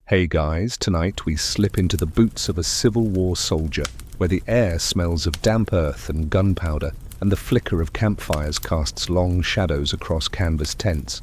Hey guys, tonight we slip into the boots of a Civil War soldier, where the air smells of damp earth and gunpowder, and the flicker of campfires casts long shadows across canvas tents.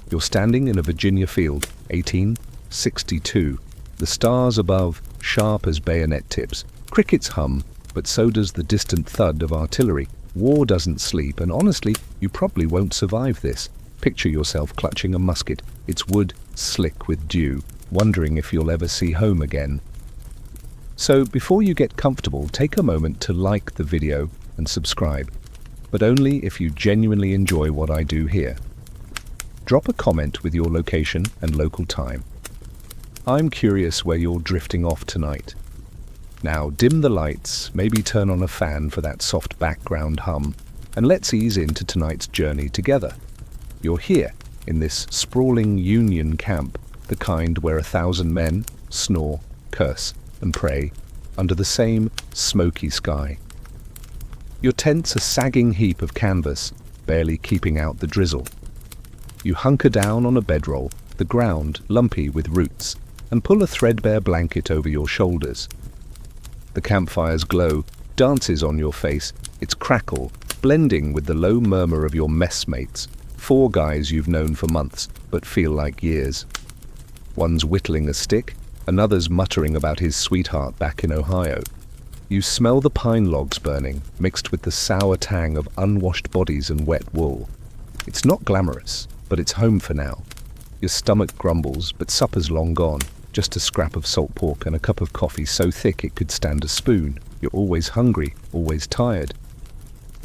You're standing in a Virginia field, 1862. The stars above, sharp as bayonet tips. Crickets hum, but so does the distant thud of artillery. War doesn't sleep, and honestly, you probably won't survive this. Picture yourself clutching a musket, its wood slick with dew, wondering if you'll ever see home again. So before you get comfortable, take a moment to like the video and subscribe, but only if you genuinely enjoy what I do here. Drop a comment with your location and local time. I'm curious where you're drifting off tonight. Now dim the lights, maybe turn on a fan for that soft background hum, and let's ease into tonight's journey together. You're here, in this sprawling Union camp, the kind where 1,000 men snore, curse, and pray under the same smoky sky. Your tent's a sagging heap of canvas, barely keeping out the drizzle. You hunker down on a bedroll, the ground lumpy with roots, and pull a threadbare blanket over your shoulders. The campfire's glow dances on your face, its crackle blending with the low murmur of your messmates, 4 guys you've known for months but feel like years. One's whittling a stick, another's muttering about his sweetheart back in Ohio. You smell the pine logs burning, mixed with the sour tang of unwashed bodies and wet wool. It's not glamorous, but it's home for now. Your stomach grumbles, but supper's long gone. Just a scrap of salt pork and a cup of coffee so thick it could stand a spoon. You're always hungry, always tired.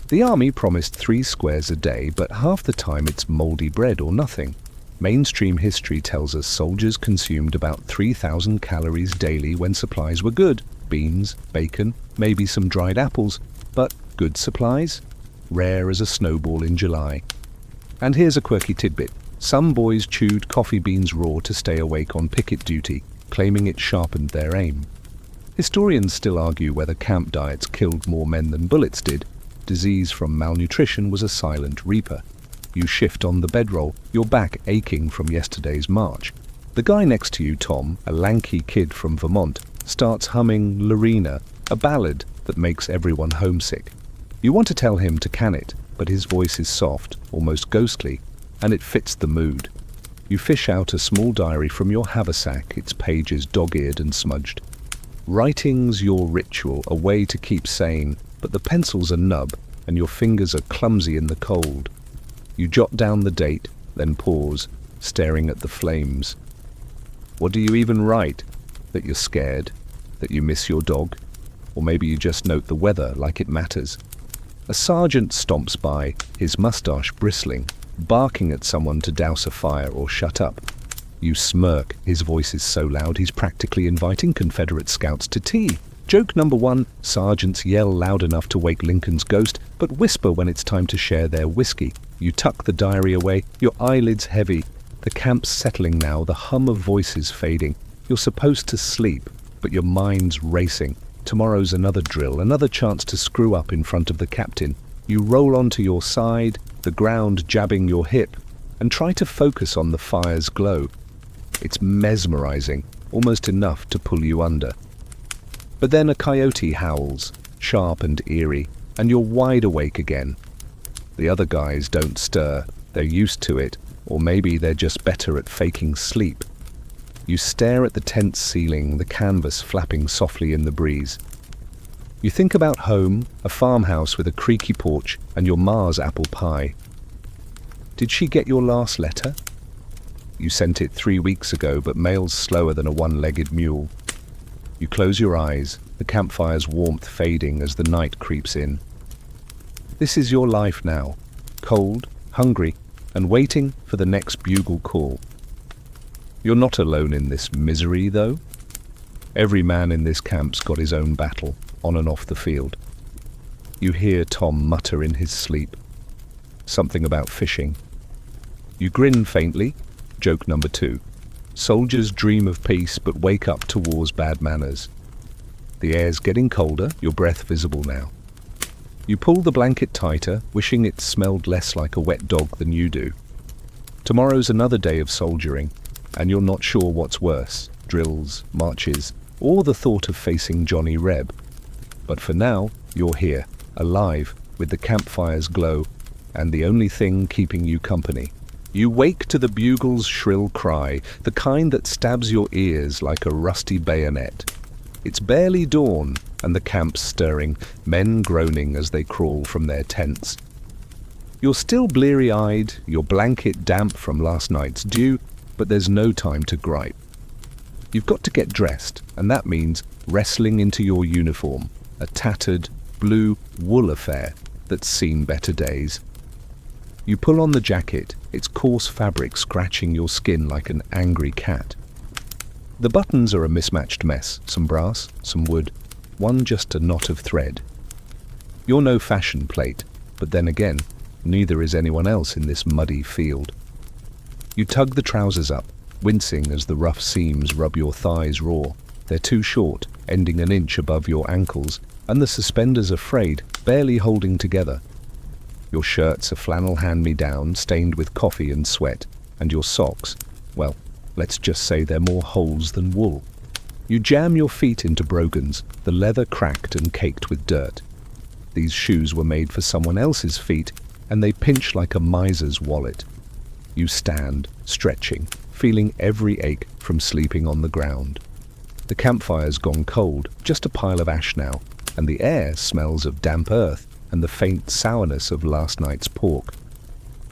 The army promised 3 squares a day, but half the time it's moldy bread or nothing. Mainstream history tells us soldiers consumed about 3,000 calories daily when supplies were good. Beans, bacon, maybe some dried apples, but good supplies? Rare as a snowball in July. And here's a quirky tidbit. Some boys chewed coffee beans raw to stay awake on picket duty, claiming it sharpened their aim. Historians still argue whether camp diets killed more men than bullets did. Disease from malnutrition was a silent reaper. You shift on the bedroll, your back aching from yesterday's march. The guy next to you, Tom, a lanky kid from Vermont, starts humming Lorena, a ballad that makes everyone homesick. You want to tell him to can it, but his voice is soft, almost ghostly, and it fits the mood. You fish out a small diary from your haversack, its pages dog-eared and smudged. Writing's your ritual, a way to keep sane, but the pencil's a nub, and your fingers are clumsy in the cold. You jot down the date, then pause, staring at the flames. What do you even write? That you're scared? That you miss your dog? Or maybe you just note the weather like it matters. A sergeant stomps by, his mustache bristling, barking at someone to douse a fire or shut up. You smirk, his voice is so loud he's practically inviting Confederate scouts to tea. Joke number 1, sergeants yell loud enough to wake Lincoln's ghost, but whisper when it's time to share their whiskey. You tuck the diary away, your eyelids heavy. The camp's settling now, the hum of voices fading. You're supposed to sleep, but your mind's racing. Tomorrow's another drill, another chance to screw up in front of the captain. You roll onto your side, the ground jabbing your hip, and try to focus on the fire's glow. It's mesmerizing, almost enough to pull you under. But then a coyote howls, sharp and eerie, and you're wide awake again. The other guys don't stir, they're used to it, or maybe they're just better at faking sleep. You stare at the tent ceiling, the canvas flapping softly in the breeze. You think about home, a farmhouse with a creaky porch, and your Ma's apple pie. Did she get your last letter? You sent it 3 weeks ago, but mail's slower than a one-legged mule. You close your eyes, the campfire's warmth fading as the night creeps in. This is your life now, cold, hungry, and waiting for the next bugle call. You're not alone in this misery, though. Every man in this camp's got his own battle, on and off the field. You hear Tom mutter in his sleep. Something about fishing. You grin faintly. Joke number 2. Soldiers dream of peace but wake up to war's bad manners. The air's getting colder, your breath visible now. You pull the blanket tighter, wishing it smelled less like a wet dog than you do. Tomorrow's another day of soldiering, and you're not sure what's worse, drills, marches, or the thought of facing Johnny Reb. But for now, you're here, alive, with the campfire's glow, and the only thing keeping you company. You wake to the bugle's shrill cry, the kind that stabs your ears like a rusty bayonet. It's barely dawn, and the camp's stirring, men groaning as they crawl from their tents. You're still bleary-eyed, your blanket damp from last night's dew, but there's no time to gripe. You've got to get dressed, and that means wrestling into your uniform, a tattered, blue wool affair that's seen better days. You pull on the jacket, its coarse fabric scratching your skin like an angry cat. The buttons are a mismatched mess, some brass, some wood, one just a knot of thread. You're no fashion plate, but then again, neither is anyone else in this muddy field. You tug the trousers up, wincing as the rough seams rub your thighs raw. They're too short, ending an inch above your ankles, and the suspenders are frayed, barely holding together. Your shirt's a flannel hand-me-down, stained with coffee and sweat, and your socks, well, let's just say they're more holes than wool. You jam your feet into brogans, the leather cracked and caked with dirt. These shoes were made for someone else's feet, and they pinch like a miser's wallet. You stand, stretching, feeling every ache from sleeping on the ground. The campfire's gone cold, just a pile of ash now, and the air smells of damp earth and the faint sourness of last night's pork.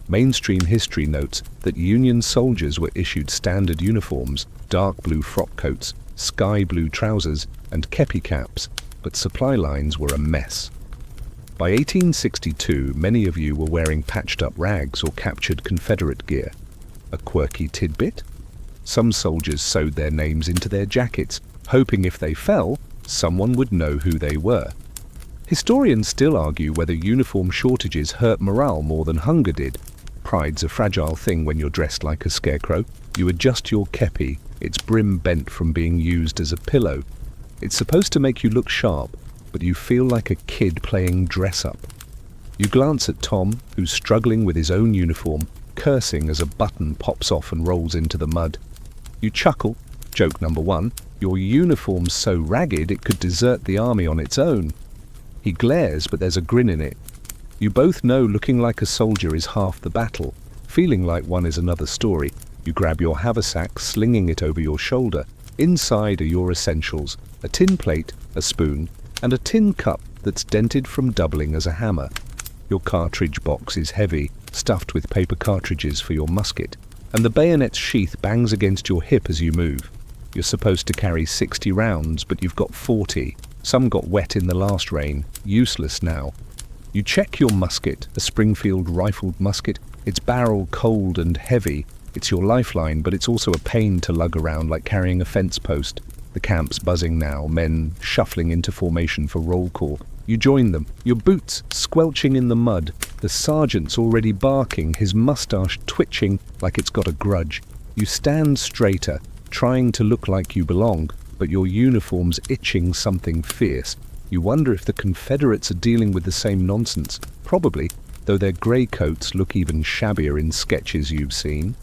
Mainstream history notes that Union soldiers were issued standard uniforms, dark blue frock coats, sky blue trousers, and kepi caps, but supply lines were a mess. By 1862, many of you were wearing patched-up rags or captured Confederate gear. A quirky tidbit? Some soldiers sewed their names into their jackets, hoping if they fell, someone would know who they were. Historians still argue whether uniform shortages hurt morale more than hunger did. Pride's a fragile thing when you're dressed like a scarecrow. You adjust your kepi, its brim bent from being used as a pillow. It's supposed to make you look sharp, but you feel like a kid playing dress-up. You glance at Tom, who's struggling with his own uniform, cursing as a button pops off and rolls into the mud. You chuckle. Joke number one, your uniform's so ragged it could desert the army on its own. He glares, but there's a grin in it. You both know looking like a soldier is half the battle. Feeling like one is another story. You grab your haversack, slinging it over your shoulder. Inside are your essentials, a tin plate, a spoon, and a tin cup that's dented from doubling as a hammer. Your cartridge box is heavy, stuffed with paper cartridges for your musket, and the bayonet's sheath bangs against your hip as you move. You're supposed to carry 60 rounds, but you've got 40. Some got wet in the last rain, useless now. You check your musket, a Springfield rifled musket. Its barrel cold and heavy. It's your lifeline, but it's also a pain to lug around like carrying a fence post. The camp's buzzing now, men shuffling into formation for roll call. You join them, your boots squelching in the mud. The sergeant's already barking, his mustache twitching like it's got a grudge. You stand straighter, trying to look like you belong, but your uniform's itching something fierce. You wonder if the Confederates are dealing with the same nonsense. Probably, though their grey coats look even shabbier in sketches you've seen.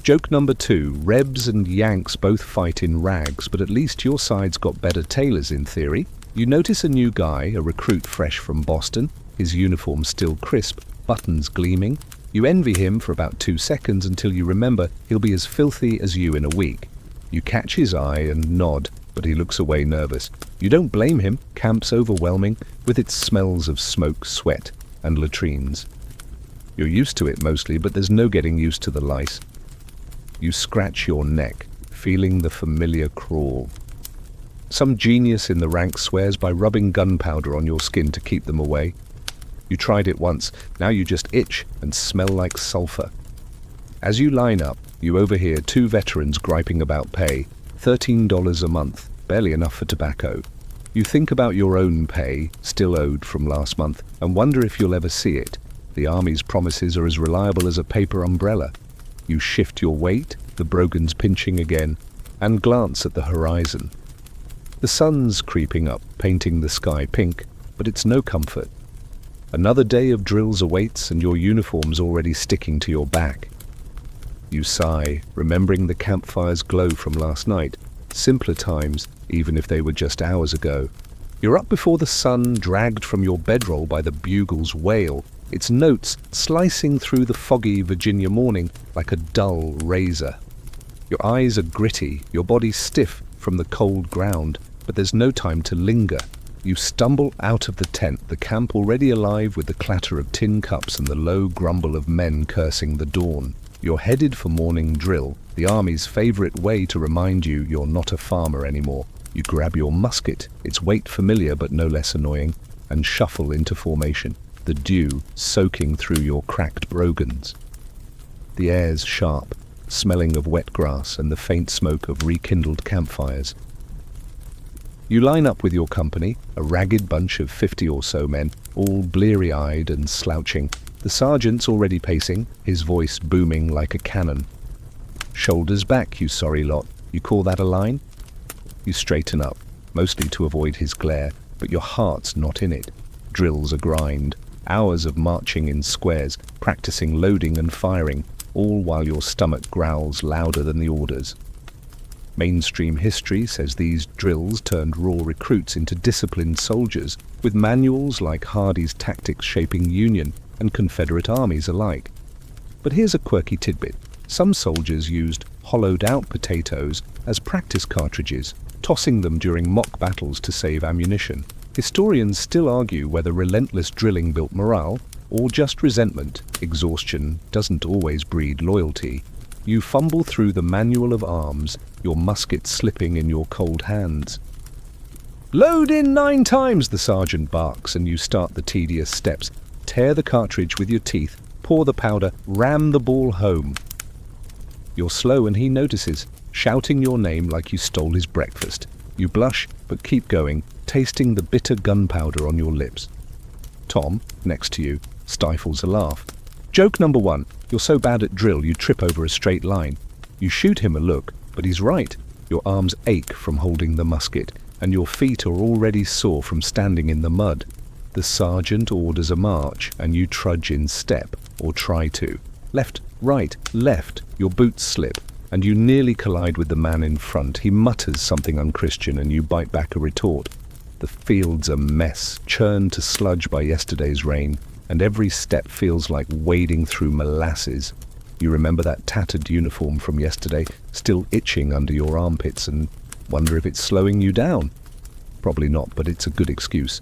Joke number two, Rebs and Yanks both fight in rags, but at least your side's got better tailors in theory. You notice a new guy, a recruit fresh from Boston, his uniform still crisp, buttons gleaming. You envy him for about 2 seconds until you remember he'll be as filthy as you in a week. You catch his eye and nod, but he looks away nervous. You don't blame him, camp's overwhelming, with its smells of smoke, sweat, and latrines. You're used to it mostly, but there's no getting used to the lice. You scratch your neck, feeling the familiar crawl. Some genius in the ranks swears by rubbing gunpowder on your skin to keep them away. You tried it once, now you just itch and smell like sulfur. As you line up, you overhear 2 veterans griping about pay, $13 a month, barely enough for tobacco. You think about your own pay, still owed from last month, and wonder if you'll ever see it. The Army's promises are as reliable as a paper umbrella. You shift your weight, the brogans pinching again, and glance at the horizon. The sun's creeping up, painting the sky pink, but it's no comfort. Another day of drills awaits, and your uniform's already sticking to your back. You sigh, remembering the campfire's glow from last night. Simpler times, even if they were just hours ago. You're up before the sun, dragged from your bedroll by the bugle's wail, its notes slicing through the foggy Virginia morning like a dull razor. Your eyes are gritty, your body stiff from the cold ground, but there's no time to linger. You stumble out of the tent, the camp already alive with the clatter of tin cups and the low grumble of men cursing the dawn. You're headed for morning drill, the army's favorite way to remind you you're not a farmer anymore. You grab your musket, its weight familiar but no less annoying, and shuffle into formation, the dew soaking through your cracked brogans. The air's sharp, smelling of wet grass and the faint smoke of rekindled campfires. You line up with your company, a ragged bunch of 50 or so men, all bleary-eyed and slouching. The sergeant's already pacing, his voice booming like a cannon. "Shoulders back, you sorry lot. You call that a line?" You straighten up, mostly to avoid his glare, but your heart's not in it. Drill's a grind, hours of marching in squares, practicing loading and firing, all while your stomach growls louder than the orders. Mainstream history says these drills turned raw recruits into disciplined soldiers, with manuals like Hardy's Tactics shaping Union and Confederate armies alike. But here's a quirky tidbit. Some soldiers used hollowed-out potatoes as practice cartridges, tossing them during mock battles to save ammunition. Historians still argue whether relentless drilling built morale or just resentment. Exhaustion doesn't always breed loyalty. You fumble through the manual of arms, your musket slipping in your cold hands. "Load in 9 times, the sergeant barks, and you start the tedious steps. Tear the cartridge with your teeth, pour the powder, ram the ball home. You're slow and he notices, shouting your name like you stole his breakfast. You blush, but keep going, tasting the bitter gunpowder on your lips. Tom, next to you, stifles a laugh. "Joke number 1, you're so bad at drill you trip over a straight line." You shoot him a look, but he's right. Your arms ache from holding the musket, and your feet are already sore from standing in the mud. The sergeant orders a march, and you trudge in step, or try to. Left, right, left, your boots slip, and you nearly collide with the man in front. He mutters something unchristian, and you bite back a retort. The field's a mess, churned to sludge by yesterday's rain, and every step feels like wading through molasses. You remember that tattered uniform from yesterday, still itching under your armpits, and wonder if it's slowing you down. Probably not, but it's a good excuse.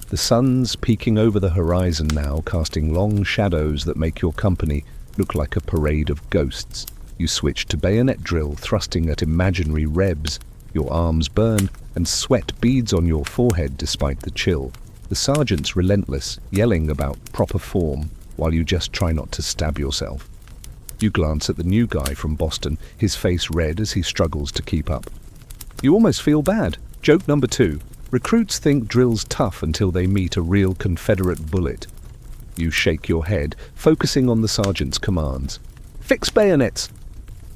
The sun's peeking over the horizon now, casting long shadows that make your company look like a parade of ghosts. You switch to bayonet drill, thrusting at imaginary rebs. Your arms burn, and sweat beads on your forehead despite the chill. The sergeant's relentless, yelling about proper form, while you just try not to stab yourself. You glance at the new guy from Boston, his face red as he struggles to keep up. You almost feel bad. Joke number 2. Recruits think drill's tough until they meet a real Confederate bullet. You shake your head, focusing on the sergeant's commands. "Fix bayonets!"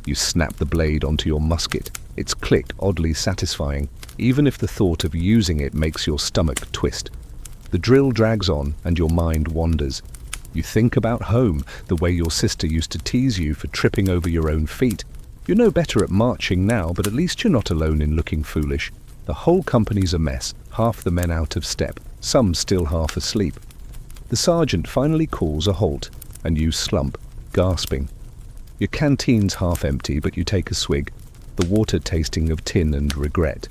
You snap the blade onto your musket, its click oddly satisfying, even if the thought of using it makes your stomach twist. The drill drags on, and your mind wanders. You think about home, the way your sister used to tease you for tripping over your own feet. You know better at marching now, but at least you're not alone in looking foolish. The whole company's a mess, half the men out of step, some still half asleep. The sergeant finally calls a halt, and you slump, gasping. Your canteen's half empty, but you take a swig, the water tasting of tin and regret.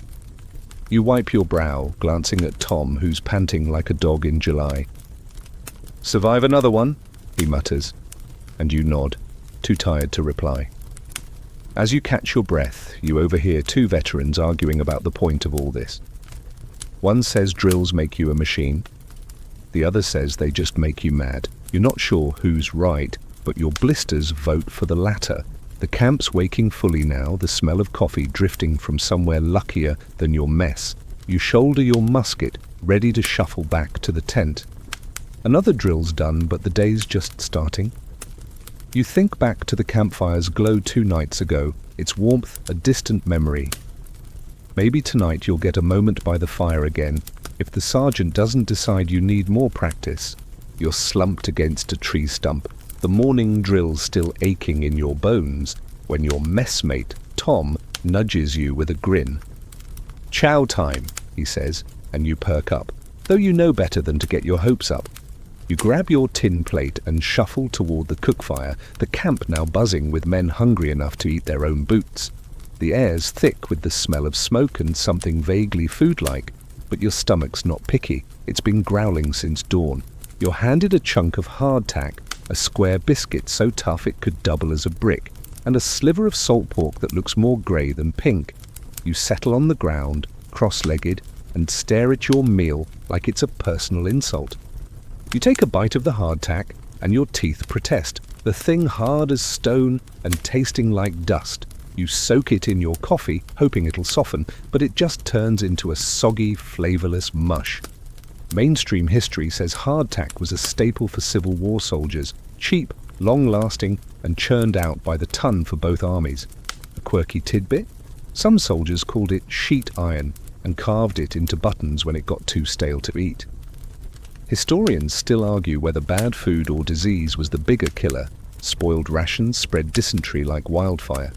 You wipe your brow, glancing at Tom, who's panting like a dog in July. "Survive another one," he mutters, and you nod, too tired to reply. As you catch your breath, you overhear 2 veterans arguing about the point of all this. One says drills make you a machine. The other says they just make you mad. You're not sure who's right, but your blisters vote for the latter. The camp's waking fully now, the smell of coffee drifting from somewhere luckier than your mess. You shoulder your musket, ready to shuffle back to the tent. Another drill's done, but the day's just starting. You think back to the campfire's glow 2 nights ago, its warmth a distant memory. Maybe tonight you'll get a moment by the fire again, if the sergeant doesn't decide you need more practice. You're slumped against a tree stump, the morning drill still aching in your bones, when your messmate, Tom, nudges you with a grin. "Chow time," he says, and you perk up, though you know better than to get your hopes up. You grab your tin plate and shuffle toward the cookfire, the camp now buzzing with men hungry enough to eat their own boots. The air's thick with the smell of smoke and something vaguely food-like, but your stomach's not picky. It's been growling since dawn. You're handed a chunk of hardtack, a square biscuit so tough it could double as a brick, and a sliver of salt pork that looks more grey than pink. You settle on the ground, cross-legged, and stare at your meal like it's a personal insult. You take a bite of the hardtack, and your teeth protest, the thing hard as stone and tasting like dust. You soak it in your coffee, hoping it'll soften, but it just turns into a soggy, flavourless mush. Mainstream history says hardtack was a staple for Civil War soldiers, cheap, long-lasting, and churned out by the ton for both armies. A quirky tidbit? Some soldiers called it sheet iron and carved it into buttons when it got too stale to eat. Historians still argue whether bad food or disease was the bigger killer. Spoiled rations spread dysentery like wildfire.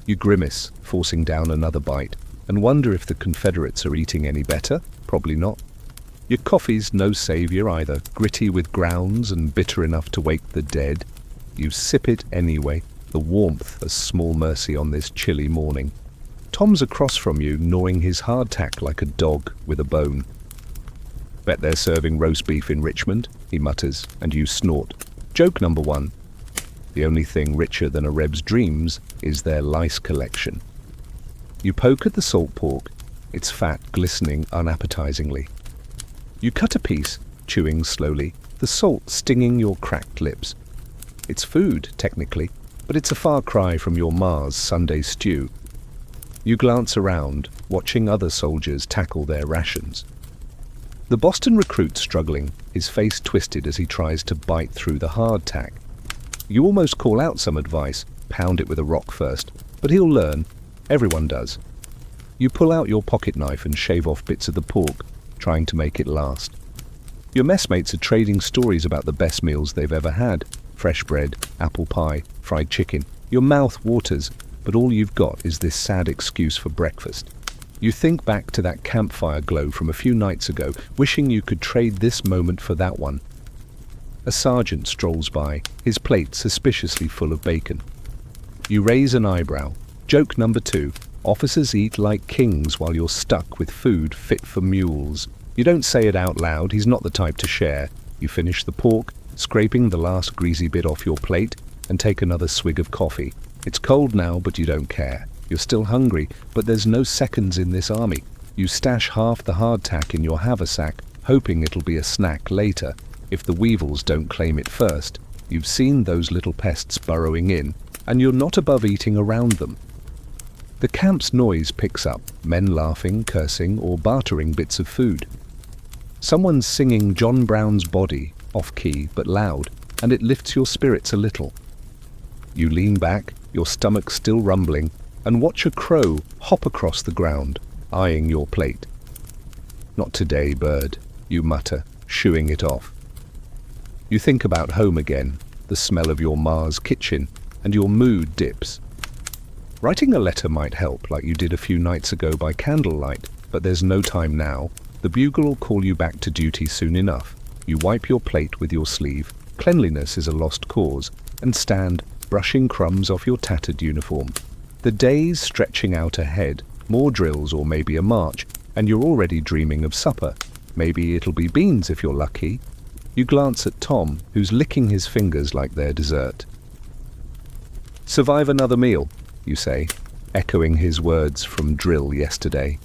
You grimace, forcing down another bite, and wonder if the Confederates are eating any better. Probably not. Your coffee's no saviour either, gritty with grounds and bitter enough to wake the dead. You sip it anyway, the warmth a small mercy on this chilly morning. Tom's across from you, gnawing his hardtack like a dog with a bone. "Bet they're serving roast beef in Richmond," he mutters, and you snort. Joke number one. The only thing richer than a Reb's dreams is their lice collection. You poke at the salt pork, its fat glistening unappetizingly. You cut a piece, chewing slowly, the salt stinging your cracked lips. It's food, technically, but it's a far cry from your Ma's Sunday stew. You glance around, watching other soldiers tackle their rations. The Boston recruit's struggling, his face twisted as he tries to bite through the hardtack. You almost call out some advice, pound it with a rock first, but he'll learn. Everyone does. You pull out your pocket knife and shave off bits of the pork, trying to make it last. Your messmates are trading stories about the best meals they've ever had. Fresh bread, apple pie, fried chicken. Your mouth waters, but all you've got is this sad excuse for breakfast. You think back to that campfire glow from a few nights ago, wishing you could trade this moment for that one. A sergeant strolls by, his plate suspiciously full of bacon. You raise an eyebrow. Joke number two. Officers eat like kings while you're stuck with food fit for mules. You don't say it out loud, he's not the type to share. You finish the pork, scraping the last greasy bit off your plate, and take another swig of coffee. It's cold now, but you don't care. You're still hungry, but there's no seconds in this army. You stash half the hardtack in your haversack, hoping it'll be a snack later, if the weevils don't claim it first. You've seen those little pests burrowing in, and you're not above eating around them. The camp's noise picks up, men laughing, cursing, or bartering bits of food. Someone's singing John Brown's Body, off-key but loud, and it lifts your spirits a little. You lean back, your stomach still rumbling, and watch a crow hop across the ground, eyeing your plate. "Not today, bird," you mutter, shooing it off. You think about home again, the smell of your Ma's kitchen, and your mood dips. Writing a letter might help, like you did a few nights ago by candlelight, but there's no time now. The bugle will call you back to duty soon enough. You wipe your plate with your sleeve, cleanliness is a lost cause, and stand, brushing crumbs off your tattered uniform. The day's stretching out ahead, more drills or maybe a march, and you're already dreaming of supper. Maybe it'll be beans if you're lucky. You glance at Tom, who's licking his fingers like they're dessert. "Survive another meal," you say, echoing his words from drill yesterday.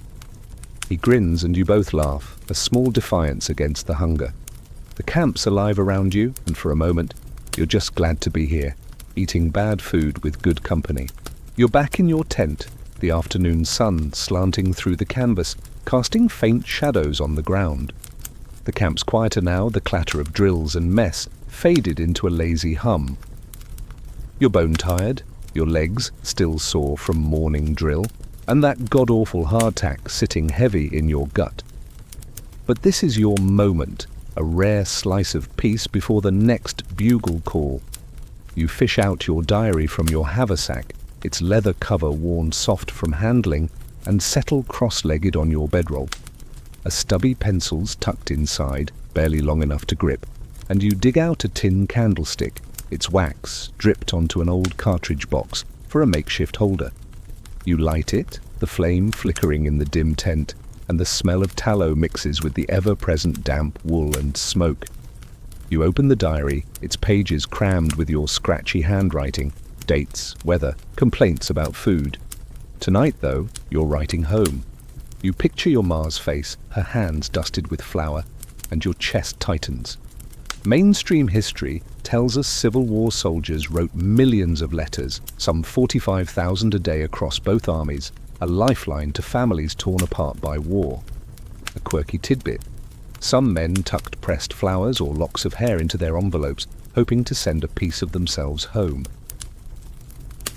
He grins and you both laugh, a small defiance against the hunger. The camp's alive around you, and for a moment, you're just glad to be here, eating bad food with good company. You're back in your tent, the afternoon sun slanting through the canvas, casting faint shadows on the ground. The camp's quieter now, the clatter of drills and mess faded into a lazy hum. You're bone-tired, your legs still sore from morning drill, and that god-awful hardtack sitting heavy in your gut. But this is your moment, a rare slice of peace before the next bugle call, You fish out your diary from your haversack, its leather cover worn soft from handling, and settle cross-legged on your bedroll. A stubby pencil's tucked inside, barely long enough to grip, and you dig out a tin candlestick, its wax dripped onto an old cartridge box for a makeshift holder. You light it, the flame flickering in the dim tent, and the smell of tallow mixes with the ever-present damp wool and smoke. You open the diary, its pages crammed with your scratchy handwriting, dates, weather, complaints about food. Tonight, though, you're writing home. You picture your ma's face, her hands dusted with flour, and your chest tightens. Mainstream history tells us Civil War soldiers wrote millions of letters, some 45,000 a day across both armies, a lifeline to families torn apart by war. A quirky tidbit. Some men tucked pressed flowers or locks of hair into their envelopes, hoping to send a piece of themselves home.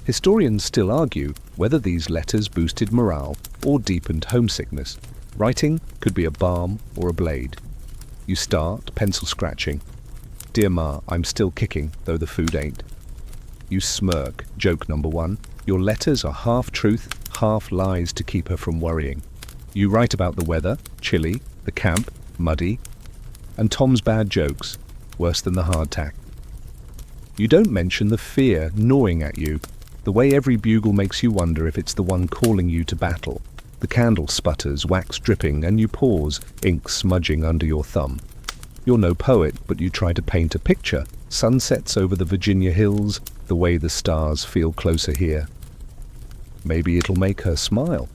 Historians still argue whether these letters boosted morale or deepened homesickness. Writing could be a balm or a blade. You start, pencil scratching. Dear Ma, I'm still kicking, though the food ain't. You smirk, joke number one. Your letters are half truth, half lies to keep her from worrying. You write about the weather, chilly, the camp, muddy, and Tom's bad jokes, worse than the hardtack. You don't mention the fear gnawing at you, the way every bugle makes you wonder if it's the one calling you to battle. The candle sputters, wax dripping, and you pause, ink smudging under your thumb. You're no poet, but you try to paint a picture. Sunsets over the Virginia hills, the way the stars feel closer here. Maybe it'll make her smile.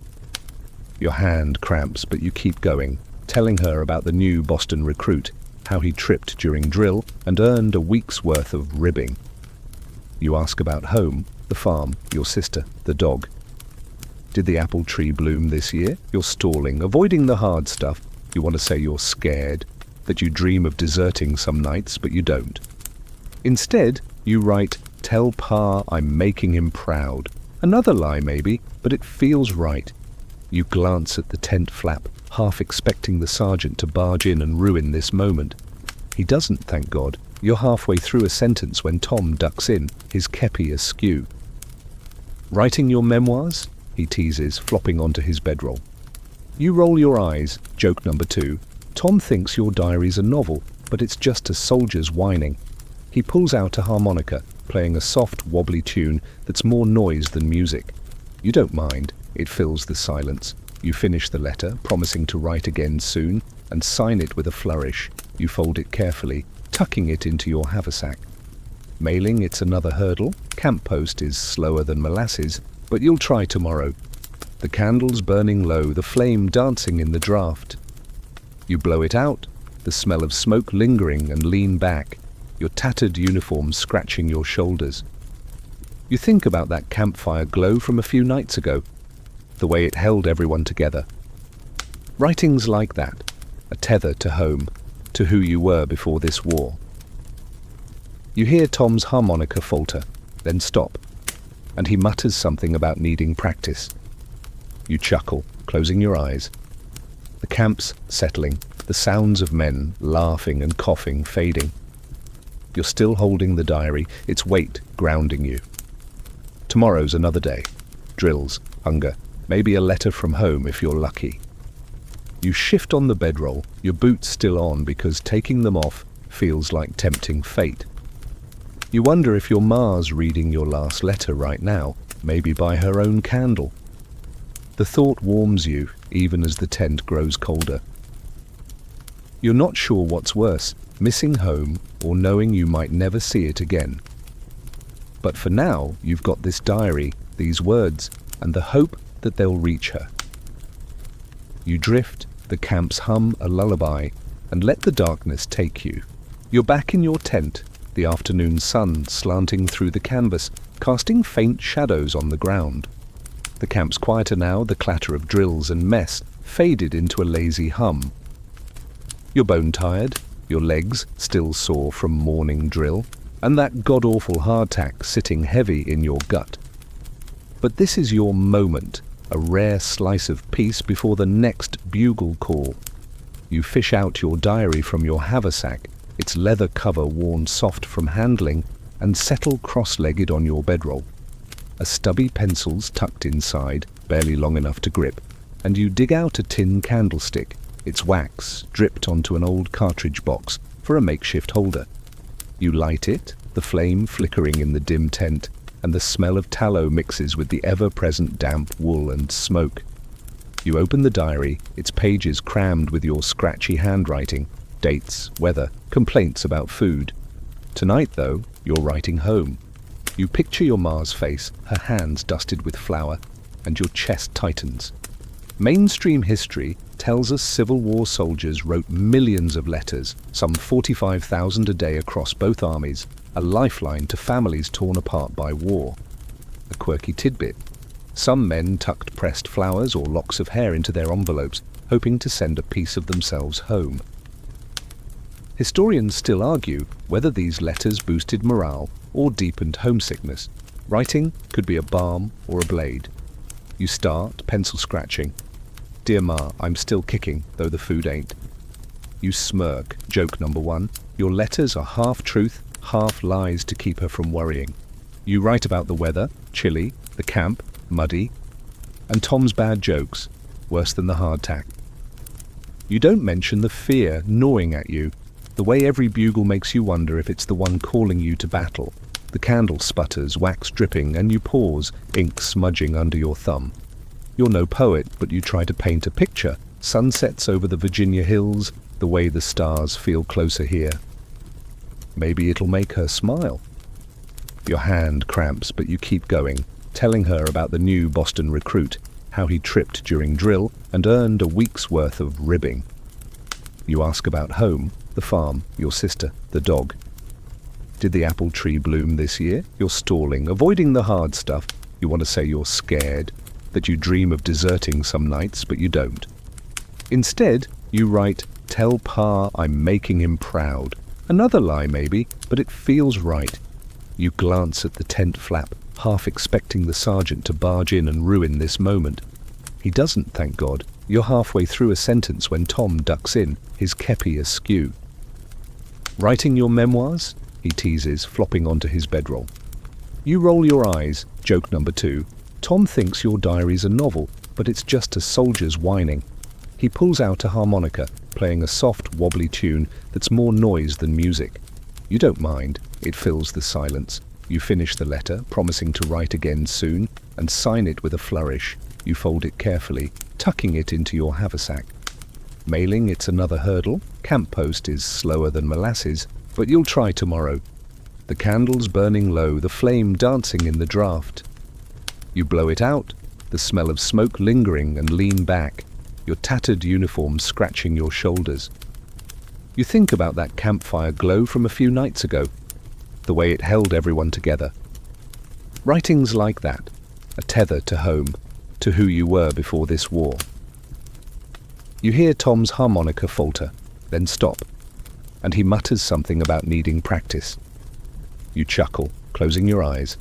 Your hand cramps, but you keep going, telling her about the new Boston recruit, how he tripped during drill and earned a week's worth of ribbing. You ask about home, the farm, your sister, the dog. Did the apple tree bloom this year? You're stalling, avoiding the hard stuff. You want to say you're scared, that you dream of deserting some nights, but you don't. Instead, you write, tell Pa I'm making him proud. Another lie maybe, but it feels right. You glance at the tent flap, half expecting the sergeant to barge in and ruin this moment. He doesn't, thank God. You're halfway through a sentence when Tom ducks in, his kepi askew. Writing your memoirs? He teases, flopping onto his bedroll. You roll your eyes, joke number two. Tom thinks your diary's a novel, but it's just a soldier's whining. He pulls out a harmonica, playing a soft, wobbly tune that's more noise than music. You don't mind. It fills the silence. You finish the letter, promising to write again soon, and sign it with a flourish. You fold it carefully, tucking it into your haversack. Mailing, it's another hurdle. Camp post is slower than molasses, but you'll try tomorrow. The candles burning low, the flame dancing in the draft. You blow it out, the smell of smoke lingering, and lean back, your tattered uniform scratching your shoulders. You think about that campfire glow from a few nights ago, the way it held everyone together. Writing's like that, a tether to home, to who you were before this war. You hear Tom's harmonica falter, then stop, and he mutters something about needing practice. You chuckle, closing your eyes. The camp's settling, the sounds of men laughing and coughing fading. You're still holding the diary, its weight grounding you. Tomorrow's another day. Drills, hunger, maybe a letter from home if you're lucky. You shift on the bedroll, your boots still on because taking them off feels like tempting fate. You wonder if your ma's reading your last letter right now, maybe by her own candle. The thought warms you, even as the tent grows colder. You're not sure what's worse, missing home or knowing you might never see it again. But for now, you've got this diary, these words, and the hope that they'll reach her. You drift, the camps hum a lullaby, and let the darkness take you. You're back in your tent, the afternoon sun slanting through the canvas, casting faint shadows on the ground. The camp's quieter now, the clatter of drills and mess faded into a lazy hum. You're bone-tired, your legs still sore from morning drill, and that god-awful hardtack sitting heavy in your gut. But this is your moment, a rare slice of peace before the next bugle call. You fish out your diary from your haversack, its leather cover worn soft from handling, and settle cross-legged on your bedroll. A stubby pencil's tucked inside, barely long enough to grip, and you dig out a tin candlestick, its wax dripped onto an old cartridge box for a makeshift holder. You light it, the flame flickering in the dim tent, and the smell of tallow mixes with the ever-present damp wool and smoke. You open the diary, its pages crammed with your scratchy handwriting, dates, weather, complaints about food. Tonight, though, you're writing home. You picture your Ma's face, her hands dusted with flour, and your chest tightens. Mainstream history tells us Civil War soldiers wrote millions of letters, some 45,000 a day across both armies, a lifeline to families torn apart by war. A quirky tidbit. Some men tucked pressed flowers or locks of hair into their envelopes, hoping to send a piece of themselves home. Historians still argue whether these letters boosted morale or deepened homesickness. Writing could be a balm or a blade. You start, pencil scratching. Dear Ma, I'm still kicking, though the food ain't. You smirk, joke number one. Your letters are half truth, half lies to keep her from worrying. You write about the weather, chilly, the camp, muddy, and Tom's bad jokes, worse than the hardtack. You don't mention the fear gnawing at you, the way every bugle makes you wonder if it's the one calling you to battle. The candle sputters, wax dripping, and you pause, ink smudging under your thumb. You're no poet, but you try to paint a picture. Sunsets over the Virginia hills, the way the stars feel closer here. Maybe it'll make her smile. Your hand cramps, but you keep going, telling her about the new Boston recruit, how he tripped during drill and earned a week's worth of ribbing. You ask about home, the farm, your sister, the dog. Did the apple tree bloom this year? You're stalling, avoiding the hard stuff. You want to say you're scared, that you dream of deserting some nights, but you don't. Instead, you write, tell Pa I'm making him proud. Another lie maybe, but it feels right. You glance at the tent flap, half expecting the sergeant to barge in and ruin this moment. He doesn't, thank God. You're halfway through a sentence when Tom ducks in, his kepi askew. Writing your memoirs? He teases, flopping onto his bedroll. You roll your eyes, joke number two. Tom thinks your diary's a novel, but it's just a soldier's whining. He pulls out a harmonica, playing a soft, wobbly tune that's more noise than music. You don't mind. It fills the silence. You finish the letter, promising to write again soon, and sign it with a flourish. You fold it carefully, tucking it into your haversack. Mailing, it's another hurdle. Camp post is slower than molasses, but you'll try tomorrow. The candles burning low, the flame dancing in the draft. You blow it out, the smell of smoke lingering, and lean back, your tattered uniform scratching your shoulders. You think about that campfire glow from a few nights ago, the way it held everyone together. Writing's like that, a tether to home, to who you were before this war. You hear Tom's harmonica falter, then stop, and he mutters something about needing practice. You chuckle, closing your eyes.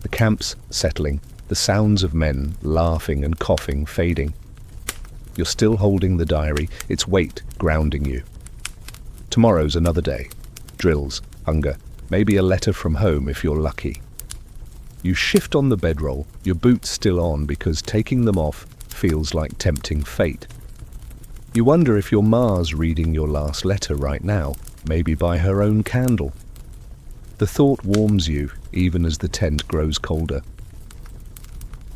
The camp's settling, the sounds of men laughing and coughing fading. You're still holding the diary, its weight grounding you. Tomorrow's another day. Drills, hunger, maybe a letter from home if you're lucky. You shift on the bedroll, your boots still on because taking them off feels like tempting fate. You wonder if your Ma's reading your last letter right now, maybe by her own candle. The thought warms you, even as the tent grows colder.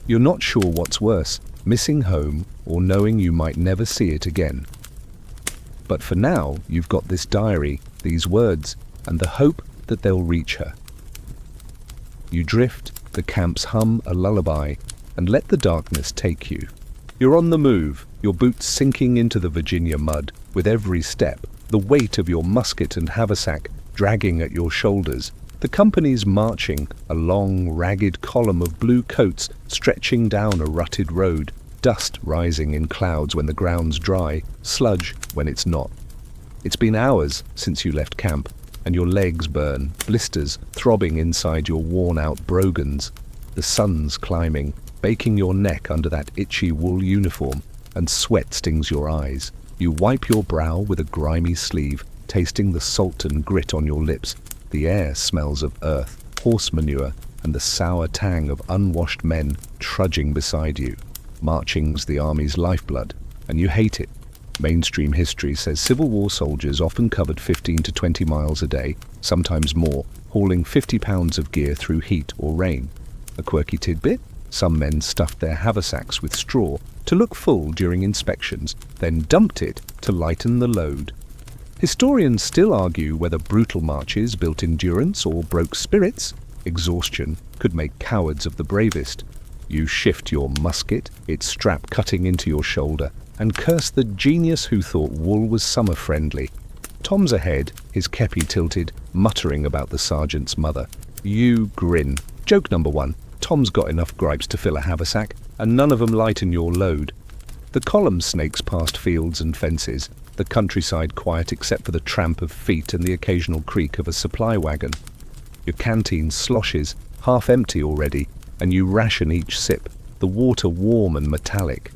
You're not sure what's worse, missing home or knowing you might never see it again. But for now, you've got this diary, these words, and the hope that they'll reach her. You drift, the camp's hum a lullaby, and let the darkness take you. You're on the move, your boots sinking into the Virginia mud, with every step, the weight of your musket and haversack dragging at your shoulders. The company's marching, a long, ragged column of blue coats stretching down a rutted road, dust rising in clouds when the ground's dry, sludge when it's not. It's been hours since you left camp, and your legs burn, blisters throbbing inside your worn-out brogans. The sun's climbing, baking your neck under that itchy wool uniform, and sweat stings your eyes. You wipe your brow with a grimy sleeve, tasting the salt and grit on your lips. The air smells of earth, horse manure, and the sour tang of unwashed men trudging beside you. Marching's the army's lifeblood, and you hate it. Mainstream history says Civil War soldiers often covered 15 to 20 miles a day, sometimes more, hauling 50 pounds of gear through heat or rain. A quirky tidbit? Some men stuffed their haversacks with straw to look full during inspections, then dumped it to lighten the load. Historians still argue whether brutal marches built endurance or broke spirits. Exhaustion could make cowards of the bravest. You shift your musket, its strap cutting into your shoulder, and curse the genius who thought wool was summer-friendly. Tom's ahead, his kepi tilted, muttering about the sergeant's mother. You grin. Joke number 1. Tom's got enough gripes to fill a haversack, and none of them lighten your load. The column snakes past fields and fences, the countryside quiet except for the tramp of feet and the occasional creak of a supply wagon. Your canteen sloshes, half empty already, and you ration each sip, the water warm and metallic.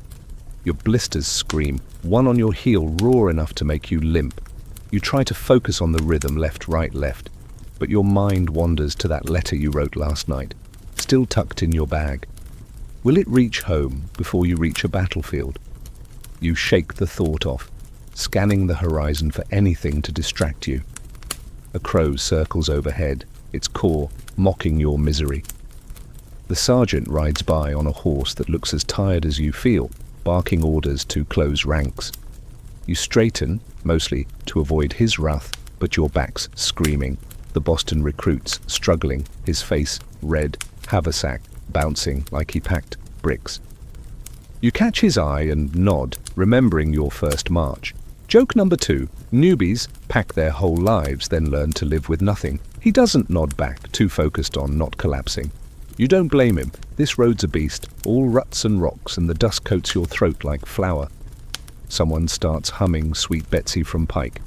Your blisters scream, one on your heel raw enough to make you limp. You try to focus on the rhythm left, right, left, but your mind wanders to that letter you wrote last night, still tucked in your bag. Will it reach home before you reach a battlefield? You shake the thought off, scanning the horizon for anything to distract you. A crow circles overhead, its caw mocking your misery. The sergeant rides by on a horse that looks as tired as you feel, barking orders to close ranks. You straighten, mostly to avoid his wrath, but your back's screaming. The Boston recruit's struggling, his face red, haversack bouncing like he packed bricks. You catch his eye and nod, remembering your first march. Joke number 2. Newbies pack their whole lives, then learn to live with nothing. He doesn't nod back, too focused on not collapsing. You don't blame him. This road's a beast, all ruts and rocks, and the dust coats your throat like flour. Someone starts humming Sweet Betsy from Pike,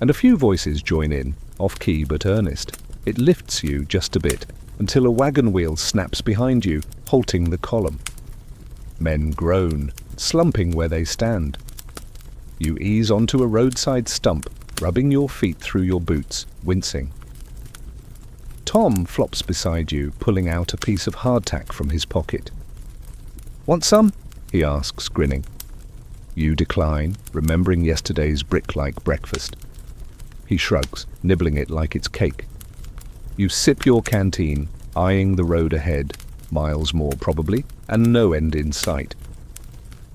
and a few voices join in, off-key but earnest. It lifts you just a bit, until a wagon wheel snaps behind you, halting the column. Men groan, slumping where they stand. You ease onto a roadside stump, rubbing your feet through your boots, wincing. Tom flops beside you, pulling out a piece of hardtack from his pocket. "Want some?" he asks, grinning. You decline, remembering yesterday's brick-like breakfast. He shrugs, nibbling it like it's cake. You sip your canteen, eyeing the road ahead, miles more probably, and no end in sight.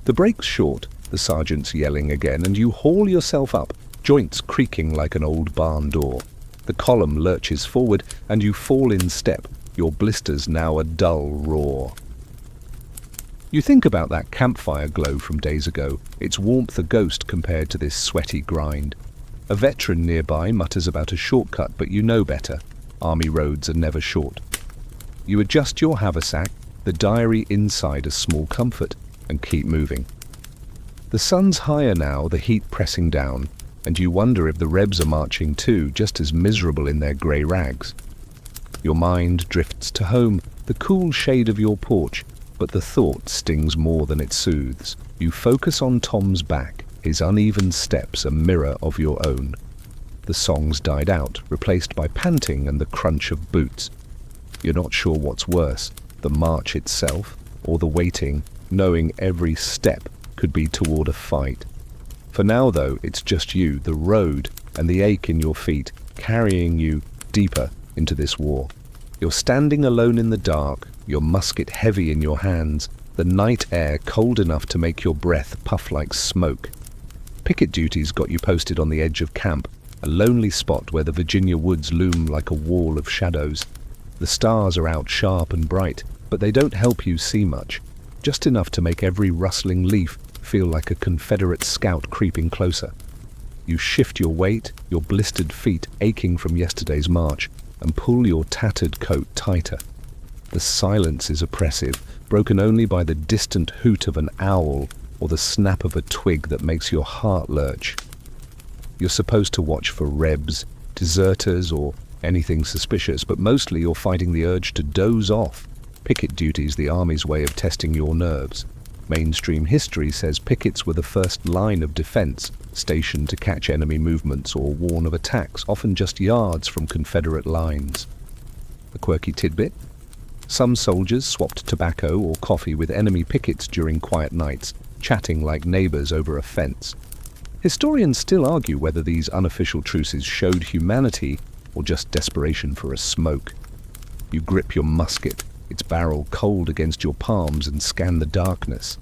The break's short, the sergeant's yelling again, and you haul yourself up, joints creaking like an old barn door. The column lurches forward, and you fall in step, your blisters now a dull roar. You think about that campfire glow from days ago, its warmth a ghost compared to this sweaty grind. A veteran nearby mutters about a shortcut, but you know better. Army roads are never short. You adjust your haversack, the diary inside a small comfort, and keep moving. The sun's higher now, the heat pressing down, and you wonder if the Rebs are marching too, just as miserable in their grey rags. Your mind drifts to home, the cool shade of your porch, but the thought stings more than it soothes. You focus on Tom's back, his uneven steps a mirror of your own. The song's died out, replaced by panting and the crunch of boots. You're not sure what's worse, the march itself, or the waiting, knowing every step could be toward a fight. For now, though, it's just you, the road, and the ache in your feet, carrying you deeper into this war. You're standing alone in the dark, your musket heavy in your hands, the night air cold enough to make your breath puff like smoke. Picket duty's got you posted on the edge of camp, a lonely spot where the Virginia woods loom like a wall of shadows. The stars are out sharp and bright, but they don't help you see much, just enough to make every rustling leaf feel like a Confederate scout creeping closer. You shift your weight, your blistered feet aching from yesterday's march, and pull your tattered coat tighter. The silence is oppressive, broken only by the distant hoot of an owl or the snap of a twig that makes your heart lurch. You're supposed to watch for Rebs, deserters, or anything suspicious, but mostly you're fighting the urge to doze off. Picket duty's the Army's way of testing your nerves. Mainstream history says pickets were the first line of defense, stationed to catch enemy movements or warn of attacks, often just yards from Confederate lines. A quirky tidbit: some soldiers swapped tobacco or coffee with enemy pickets during quiet nights, chatting like neighbors over a fence. Historians still argue whether these unofficial truces showed humanity or just desperation for a smoke. You grip your musket, its barrel cold against your palms, and scan the darkness.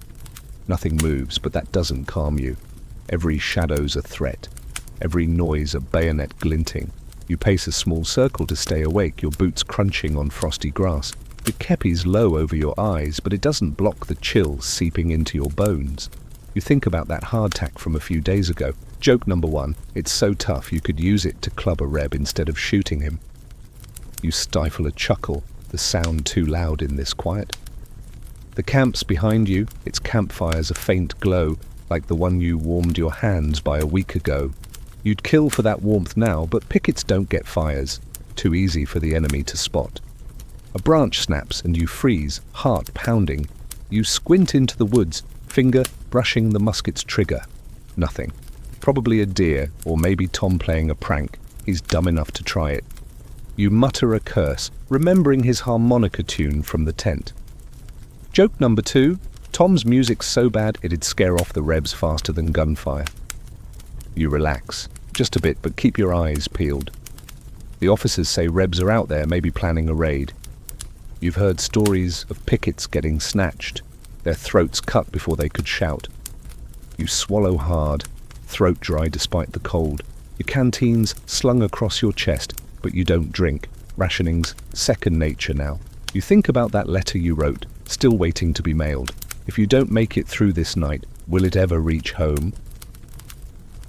Nothing moves, but that doesn't calm you. Every shadow's a threat, every noise a bayonet glinting. You pace a small circle to stay awake, your boots crunching on frosty grass. Your kepi's low over your eyes, but it doesn't block the chill seeping into your bones. You think about that hardtack from a few days ago. Joke number 1, it's so tough you could use it to club a reb instead of shooting him. You stifle a chuckle, the sound too loud in this quiet. The camp's behind you, its campfires a faint glow, like the one you warmed your hands by a week ago. You'd kill for that warmth now, but pickets don't get fires. Too easy for the enemy to spot. A branch snaps and you freeze, heart pounding. You squint into the woods, finger brushing the musket's trigger. Nothing. Probably a deer, or maybe Tom playing a prank. He's dumb enough to try it. You mutter a curse, remembering his harmonica tune from the tent. Joke number 2, Tom's music's so bad it'd scare off the rebs faster than gunfire. You relax, just a bit, but keep your eyes peeled. The officers say rebs are out there, maybe planning a raid. You've heard stories of pickets getting snatched, their throats cut before they could shout. You swallow hard, throat dry despite the cold. Your canteens slung across your chest, but you don't drink. Rationing's second nature now. You think about that letter you wrote, still waiting to be mailed. If you don't make it through this night, will it ever reach home?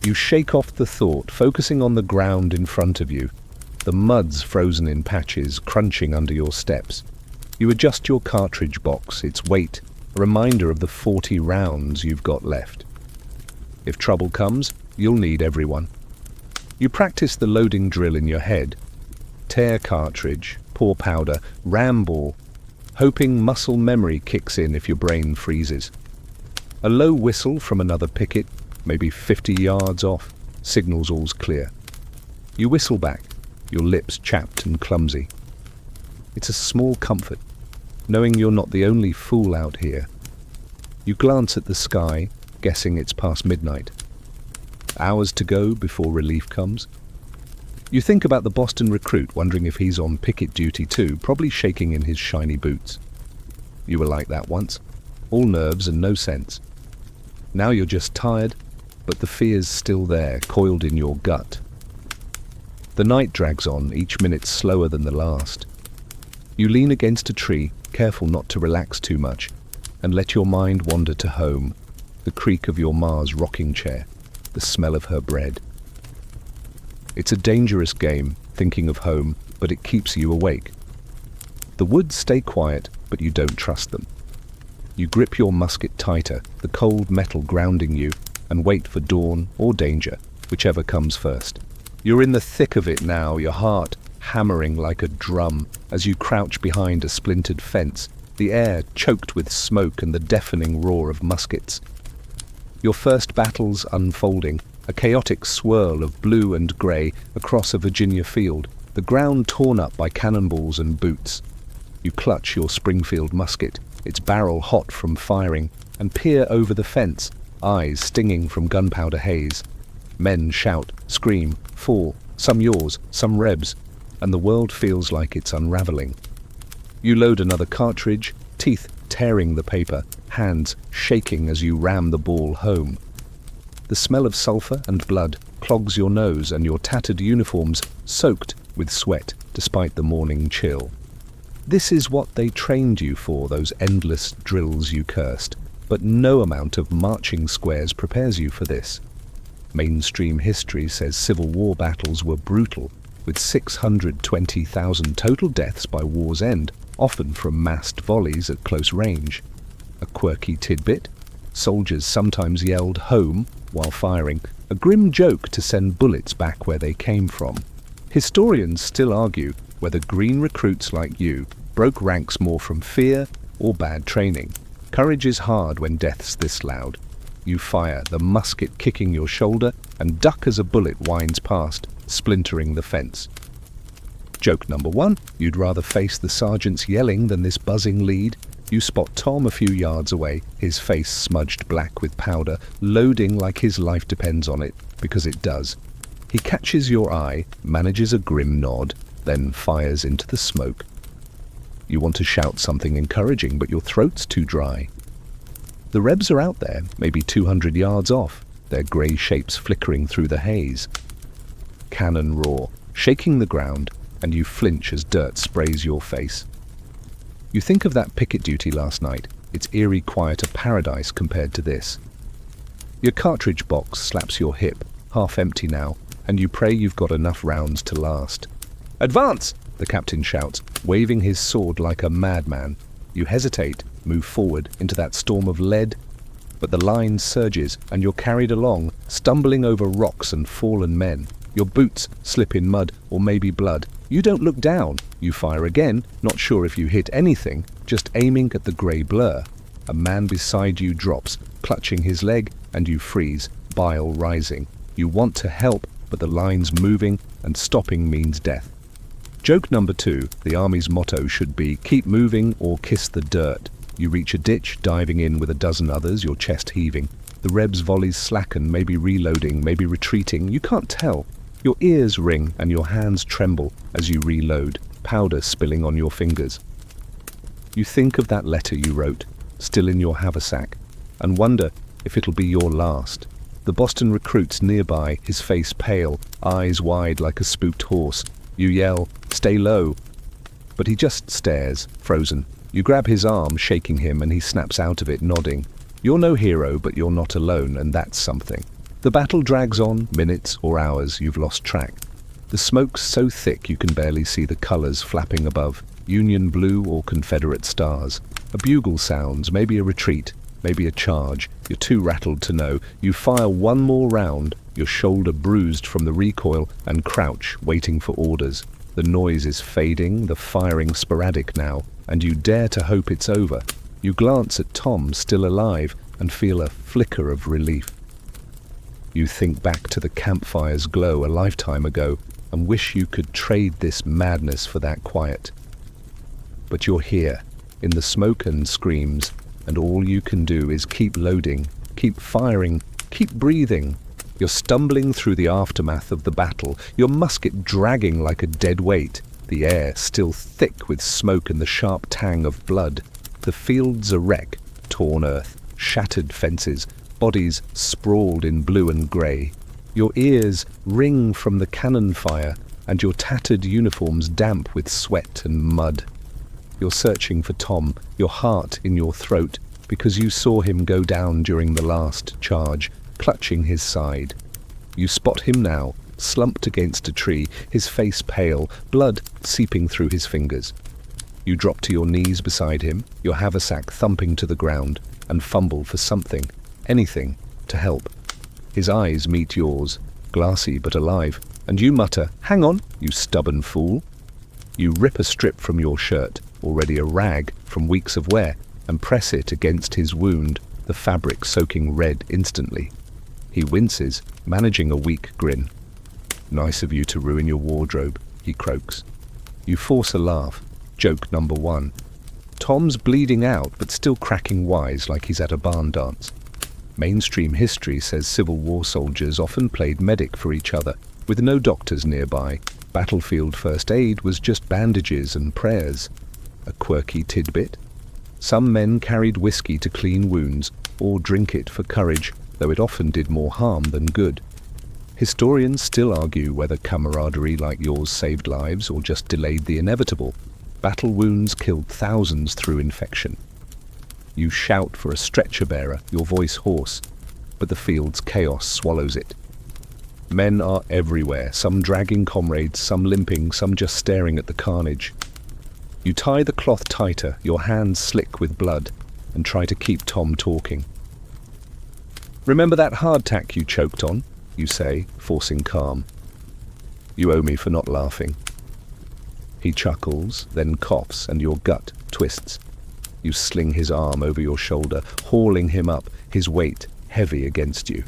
You shake off the thought, focusing on the ground in front of you. The mud's frozen in patches, crunching under your steps. You adjust your cartridge box, its weight, a reminder of the 40 rounds you've got left. If trouble comes, you'll need everyone. You practice the loading drill in your head. Tear cartridge, pour powder, ram ball, hoping muscle memory kicks in if your brain freezes. A low whistle from another picket, maybe 50 yards off, signals all's clear. You whistle back, your lips chapped and clumsy. It's a small comfort, knowing you're not the only fool out here. You glance at the sky, guessing it's past midnight. Hours to go before relief comes. You think about the Boston recruit, wondering if he's on picket duty too, probably shaking in his shiny boots. You were like that once, all nerves and no sense. Now you're just tired, but the fear's still there, coiled in your gut. The night drags on, each minute slower than the last. You lean against a tree, careful not to relax too much, and let your mind wander to home, the creak of your ma's rocking chair, the smell of her bread. It's a dangerous game, thinking of home, but it keeps you awake. The woods stay quiet, but you don't trust them. You grip your musket tighter, the cold metal grounding you, and wait for dawn or danger, whichever comes first. You're in the thick of it now, your heart hammering like a drum as you crouch behind a splintered fence, the air choked with smoke and the deafening roar of muskets. Your first battle's unfolding, a chaotic swirl of blue and grey across a Virginia field, the ground torn up by cannonballs and boots. You clutch your Springfield musket, its barrel hot from firing, and peer over the fence, eyes stinging from gunpowder haze. Men shout, scream, fall, some yours, some rebs, and the world feels like it's unraveling. You load another cartridge, teeth tearing the paper, hands shaking as you ram the ball home. The smell of sulfur and blood clogs your nose, and your tattered uniforms soaked with sweat despite the morning chill. This is what they trained you for, those endless drills you cursed, but no amount of marching squares prepares you for this. Mainstream history says Civil War battles were brutal, with 620,000 total deaths by war's end, often from massed volleys at close range. A quirky tidbit: soldiers sometimes yelled "home" while firing, a grim joke to send bullets back where they came from. Historians still argue whether green recruits like you broke ranks more from fear or bad training. Courage is hard when death's this loud. You fire, the musket kicking your shoulder, and duck as a bullet winds past, splintering the fence. Joke number 1, you'd rather face the sergeant's yelling than this buzzing lead. You spot Tom a few yards away, his face smudged black with powder, loading like his life depends on it, because it does. He catches your eye, manages a grim nod, then fires into the smoke. You want to shout something encouraging, but your throat's too dry. The Rebs are out there, maybe 200 yards off, their grey shapes flickering through the haze. Cannon roar, shaking the ground, and you flinch as dirt sprays your face. You think of that picket duty last night, its eerie quiet a paradise compared to this. Your cartridge box slaps your hip, half empty now, and you pray you've got enough rounds to last. "Advance!" the captain shouts, waving his sword like a madman. You hesitate, move forward into that storm of lead, but the line surges and you're carried along, stumbling over rocks and fallen men. Your boots slip in mud or maybe blood. You don't look down. You fire again, not sure if you hit anything, just aiming at the grey blur. A man beside you drops, clutching his leg, and you freeze, bile rising. You want to help, but the line's moving, and stopping means death. Joke number 2, the army's motto should be, keep moving or kiss the dirt. You reach a ditch, diving in with a dozen others, your chest heaving. The Rebs' volleys slacken, maybe reloading, maybe retreating, you can't tell. Your ears ring and your hands tremble as you reload, powder spilling on your fingers. You think of that letter you wrote, still in your haversack, and wonder if it'll be your last. The Boston recruit's nearby, his face pale, eyes wide like a spooked horse. You yell, "Stay low!" But he just stares, frozen. You grab his arm, shaking him, and he snaps out of it, nodding. You're no hero, but you're not alone, and that's something. The battle drags on, minutes or hours, you've lost track. The smoke's so thick you can barely see the colours flapping above, Union blue or Confederate stars. A bugle sounds, maybe a retreat, maybe a charge. You're too rattled to know. You fire one more round, your shoulder bruised from the recoil, and crouch, waiting for orders. The noise is fading, the firing sporadic now, and you dare to hope it's over. You glance at Tom, still alive, and feel a flicker of relief. You think back to the campfire's glow a lifetime ago and wish you could trade this madness for that quiet. But you're here, in the smoke and screams, and all you can do is keep loading, keep firing, keep breathing. You're stumbling through the aftermath of the battle, your musket dragging like a dead weight, the air still thick with smoke and the sharp tang of blood. The field's a wreck, torn earth, shattered fences, bodies sprawled in blue and grey. Your ears ring from the cannon fire, and your tattered uniforms damp with sweat and mud. You're searching for Tom, your heart in your throat, because you saw him go down during the last charge, clutching his side. You spot him now, slumped against a tree, his face pale, blood seeping through his fingers. You drop to your knees beside him, your haversack thumping to the ground, and fumble for something, anything, to help. His eyes meet yours, glassy but alive, and you mutter, "Hang on, you stubborn fool." You rip a strip from your shirt, already a rag from weeks of wear, and press it against his wound, the fabric soaking red instantly. He winces, managing a weak grin. "Nice of you to ruin your wardrobe," he croaks. You force a laugh. Joke number 1. Tom's bleeding out, but still cracking wise like he's at a barn dance. Mainstream history says Civil War soldiers often played medic for each other, with no doctors nearby. Battlefield first aid was just bandages and prayers. A quirky tidbit? Some men carried whiskey to clean wounds, or drink it for courage, though it often did more harm than good. Historians still argue whether camaraderie like yours saved lives or just delayed the inevitable. Battle wounds killed thousands through infection. You shout for a stretcher bearer, your voice hoarse, but the field's chaos swallows it. Men are everywhere, some dragging comrades, some limping, some just staring at the carnage. You tie the cloth tighter, your hands slick with blood, and try to keep Tom talking. "Remember that hardtack you choked on?" you say, forcing calm. "You owe me for not laughing." He chuckles, then coughs, and your gut twists. You sling his arm over your shoulder, hauling him up, his weight heavy against you.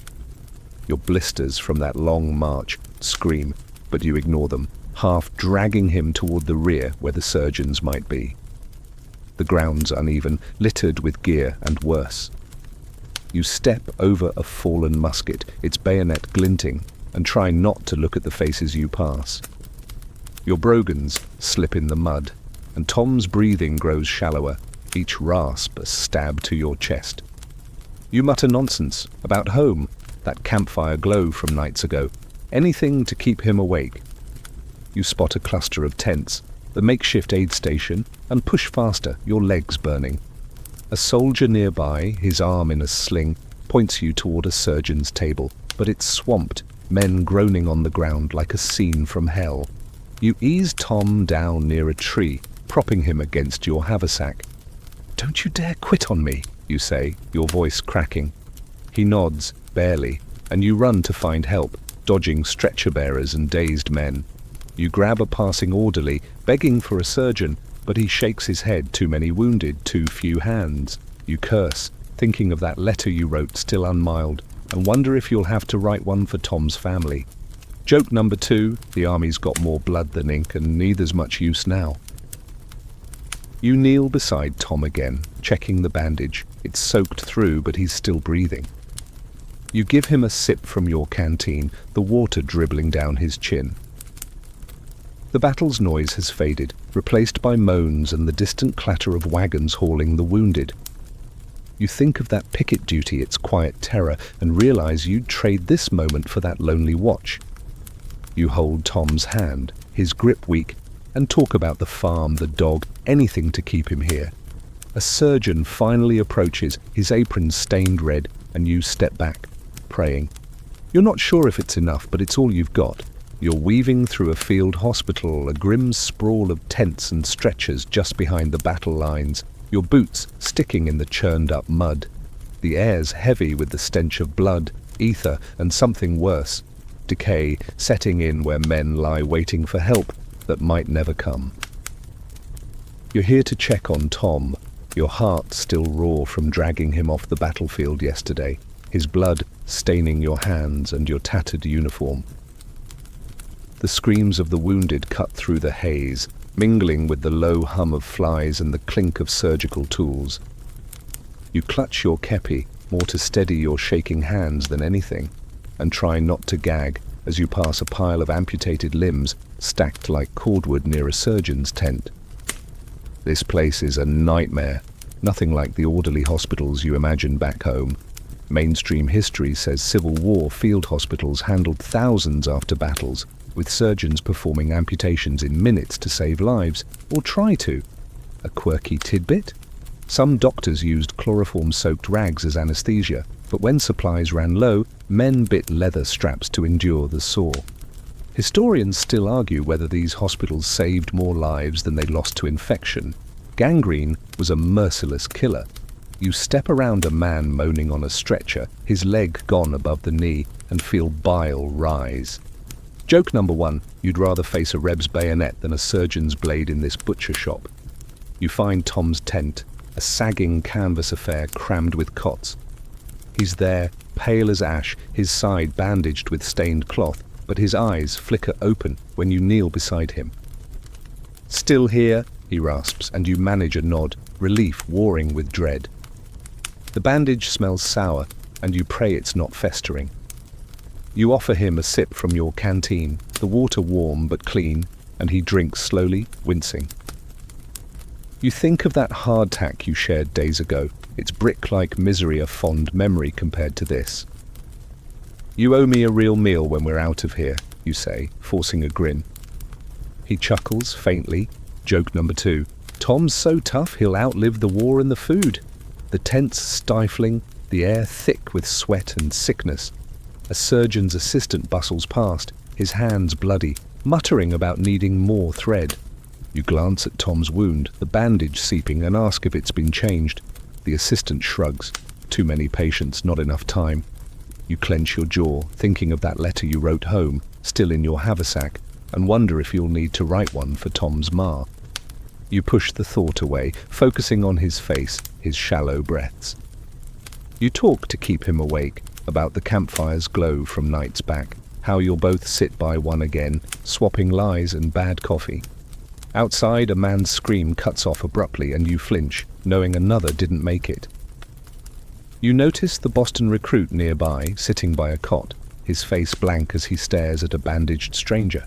Your blisters from that long march scream, but you ignore them, half dragging him toward the rear where the surgeons might be. The ground's uneven, littered with gear and worse. You step over a fallen musket, its bayonet glinting, and try not to look at the faces you pass. Your brogans slip in the mud, and Tom's breathing grows shallower, each rasp a stab to your chest. You mutter nonsense about home, that campfire glow from nights ago, anything to keep him awake. You spot a cluster of tents, the makeshift aid station, and push faster, your legs burning. A soldier nearby, his arm in a sling, points you toward a surgeon's table, but it's swamped, men groaning on the ground like a scene from hell. You ease Tom down near a tree, propping him against your haversack. "Don't you dare quit on me," you say, your voice cracking. He nods, barely, and you run to find help, dodging stretcher-bearers and dazed men. You grab a passing orderly, begging for a surgeon, but he shakes his head. Too many wounded, too few hands. You curse, thinking of that letter you wrote still unmailed, and wonder if you'll have to write one for Tom's family. Joke number 2, the army's got more blood than ink, and neither's much use now. You kneel beside Tom again, checking the bandage. It's soaked through, but he's still breathing. You give him a sip from your canteen, the water dribbling down his chin. The battle's noise has faded, replaced by moans and the distant clatter of wagons hauling the wounded. You think of that picket duty, its quiet terror, and realize you'd trade this moment for that lonely watch. You hold Tom's hand, his grip weak, and talk about the farm, the dog, anything to keep him here. A surgeon finally approaches, his apron stained red, and you step back, praying. You're not sure if it's enough, but it's all you've got. You're weaving through a field hospital, a grim sprawl of tents and stretchers just behind the battle lines, your boots sticking in the churned-up mud. The air's heavy with the stench of blood, ether, and something worse, decay setting in where men lie waiting for help that might never come. You're here to check on Tom, your heart still raw from dragging him off the battlefield yesterday, his blood staining your hands and your tattered uniform. The screams of the wounded cut through the haze, mingling with the low hum of flies and the clink of surgical tools. You clutch your kepi, more to steady your shaking hands than anything, and try not to gag as you pass a pile of amputated limbs stacked like cordwood near a surgeon's tent. This place is a nightmare, nothing like the orderly hospitals you imagine back home. Mainstream history says Civil War field hospitals handled thousands after battles, with surgeons performing amputations in minutes to save lives, or try to. A quirky tidbit? Some doctors used chloroform-soaked rags as anesthesia, but when supplies ran low, men bit leather straps to endure the sore. Historians still argue whether these hospitals saved more lives than they lost to infection. Gangrene was a merciless killer. You step around a man moaning on a stretcher, his leg gone above the knee, and feel bile rise. Joke number 1, you'd rather face a Reb's bayonet than a surgeon's blade in this butcher shop. You find Tom's tent, a sagging canvas affair crammed with cots. He's there, pale as ash, his side bandaged with stained cloth, but his eyes flicker open when you kneel beside him. "Still here?" he rasps, and you manage a nod, relief warring with dread. The bandage smells sour, and you pray it's not festering. You offer him a sip from your canteen, the water warm but clean, and he drinks slowly, wincing. You think of that hardtack you shared days ago, its brick-like misery a fond memory compared to this. "You owe me a real meal when we're out of here," you say, forcing a grin. He chuckles faintly. Joke number 2. Tom's so tough he'll outlive the war and the food. The tent's stifling, the air thick with sweat and sickness. A surgeon's assistant bustles past, his hands bloody, muttering about needing more thread. You glance at Tom's wound, the bandage seeping, and ask if it's been changed. The assistant shrugs. Too many patients, not enough time. You clench your jaw, thinking of that letter you wrote home, still in your haversack, and wonder if you'll need to write one for Tom's ma. You push the thought away, focusing on his face, his shallow breaths. You talk to keep him awake, about the campfire's glow from nights back, how you'll both sit by one again, swapping lies and bad coffee. Outside, a man's scream cuts off abruptly and you flinch, knowing another didn't make it. You notice the Boston recruit nearby, sitting by a cot, his face blank as he stares at a bandaged stranger.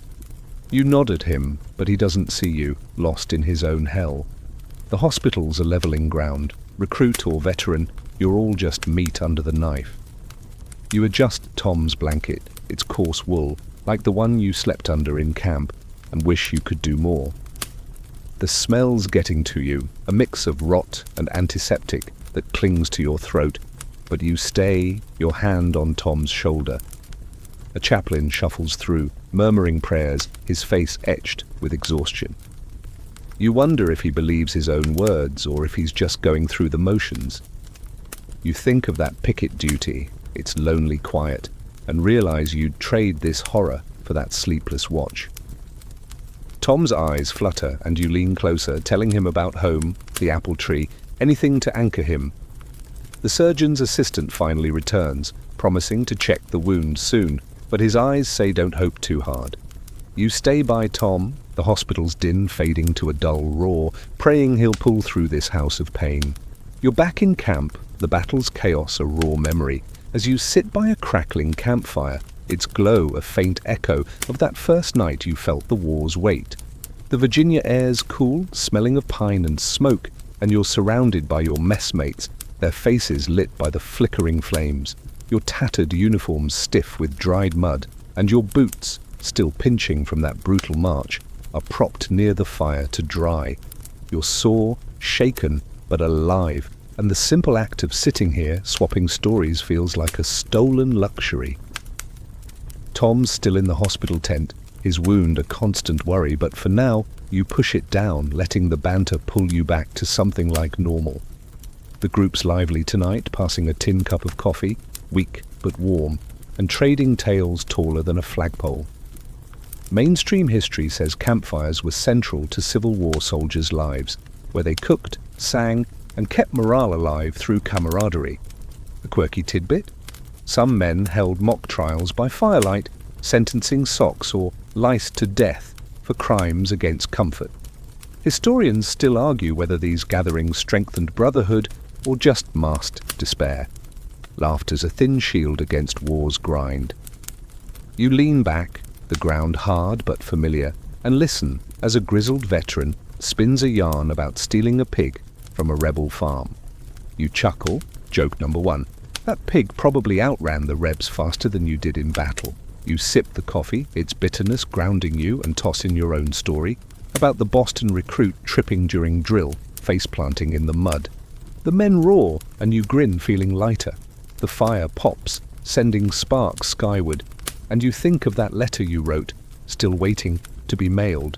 You nod at him, but he doesn't see you, lost in his own hell. The hospital's a leveling ground. Recruit or veteran, you're all just meat under the knife. You adjust Tom's blanket, its coarse wool, like the one you slept under in camp, and wish you could do more. The smell's getting to you, a mix of rot and antiseptic that clings to your throat, but you stay, your hand on Tom's shoulder. A chaplain shuffles through, murmuring prayers, his face etched with exhaustion. You wonder if he believes his own words or if he's just going through the motions. You think of that picket duty, its lonely quiet, and realize you'd trade this horror for that sleepless watch. Tom's eyes flutter and you lean closer, telling him about home, the apple tree, anything to anchor him. The surgeon's assistant finally returns, promising to check the wound soon, but his eyes say don't hope too hard. You stay by Tom, the hospital's din fading to a dull roar, praying he'll pull through this house of pain. You're back in camp, the battle's chaos a raw memory, as you sit by a crackling campfire, its glow a faint echo of that first night you felt the war's weight. The Virginia air's cool, smelling of pine and smoke, and you're surrounded by your messmates, their faces lit by the flickering flames, your tattered uniforms stiff with dried mud, and your boots, still pinching from that brutal march, are propped near the fire to dry. You're sore, shaken, but alive, and the simple act of sitting here, swapping stories, feels like a stolen luxury. Tom's still in the hospital tent, his wound a constant worry, but for now, you push it down, letting the banter pull you back to something like normal. The group's lively tonight, passing a tin cup of coffee, weak but warm, and trading tales taller than a flagpole. Mainstream history says campfires were central to Civil War soldiers' lives, where they cooked, sang, and kept morale alive through camaraderie. A quirky tidbit? Some men held mock trials by firelight, sentencing socks or lice to death for crimes against comfort. Historians still argue whether these gatherings strengthened brotherhood or just masked despair. Laughter's a thin shield against war's grind. You lean back, the ground hard but familiar, and listen as a grizzled veteran spins a yarn about stealing a pig from a rebel farm. You chuckle, joke number one. That pig probably outran the rebs faster than you did in battle. You sip the coffee, its bitterness grounding you, and toss in your own story about the Boston recruit tripping during drill, face-planting in the mud. The men roar, and you grin, feeling lighter. The fire pops, sending sparks skyward, and you think of that letter you wrote, still waiting to be mailed.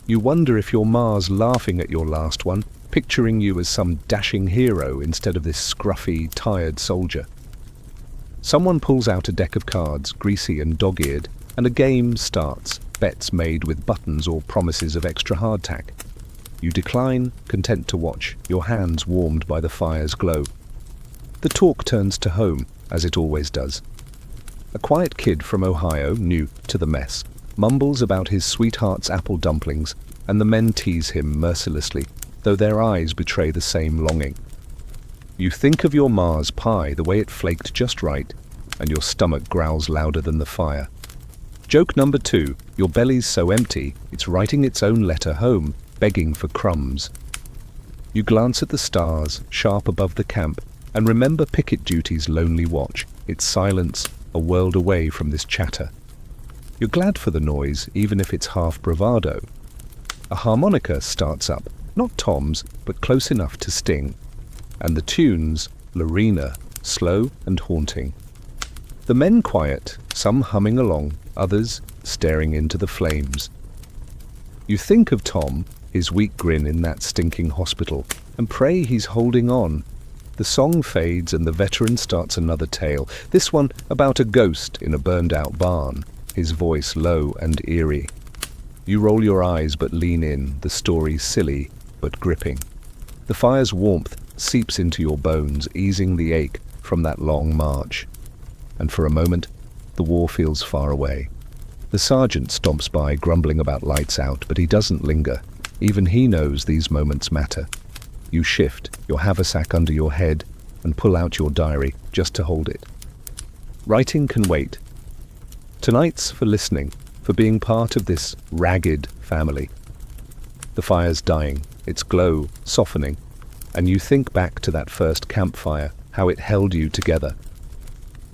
You wonder if your ma's laughing at your last one, picturing you as some dashing hero instead of this scruffy, tired soldier. Someone pulls out a deck of cards, greasy and dog-eared, and a game starts, bets made with buttons or promises of extra hardtack. You decline, content to watch, your hands warmed by the fire's glow. The talk turns to home, as it always does. A quiet kid from Ohio, new to the mess, mumbles about his sweetheart's apple dumplings, and the men tease him mercilessly, though their eyes betray the same longing. You think of your ma's pie, the way it flaked just right, and your stomach growls louder than the fire. Joke number two, your belly's so empty, it's writing its own letter home, begging for crumbs. You glance at the stars, sharp above the camp, and remember picket duty's lonely watch, its silence, a world away from this chatter. You're glad for the noise, even if it's half bravado. A harmonica starts up, not Tom's, but close enough to sting. And the tunes, Lorena, slow and haunting. The men quiet, some humming along, others staring into the flames. You think of Tom, his weak grin in that stinking hospital, and pray he's holding on. The song fades and the veteran starts another tale, this one about a ghost in a burned-out barn, his voice low and eerie. You roll your eyes but lean in, the story silly but gripping. The fire's warmth seeps into your bones, easing the ache from that long march. And for a moment, the war feels far away. The sergeant stomps by, grumbling about lights out, but he doesn't linger. Even he knows these moments matter. You shift, your haversack under your head, and pull out your diary just to hold it. Writing can wait. Tonight's for listening, for being part of this ragged family. The fire's dying, its glow softening, and you think back to that first campfire, how it held you together.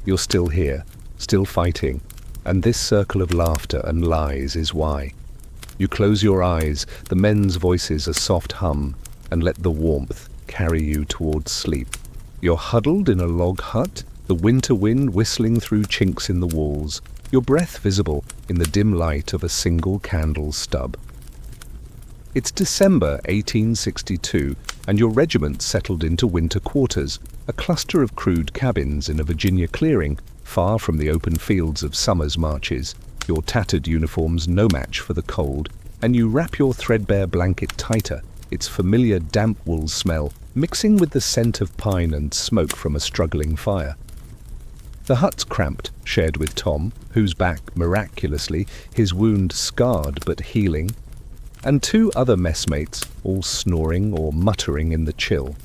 You're still here, still fighting, and this circle of laughter and lies is why. You close your eyes, the men's voices a soft hum, and let the warmth carry you towards sleep. You're huddled in a log hut, the winter wind whistling through chinks in the walls, your breath visible in the dim light of a single candle stub. It's December 1862, and your regiment settled into winter quarters, a cluster of crude cabins in a Virginia clearing, far from the open fields of summer's marches. Your tattered uniforms no match for the cold, and you wrap your threadbare blanket tighter, its familiar damp wool smell mixing with the scent of pine and smoke from a struggling fire. The hut's cramped, shared with Tom, whose back, miraculously, his wound scarred but healing, and two other messmates, all snoring or muttering in the chill.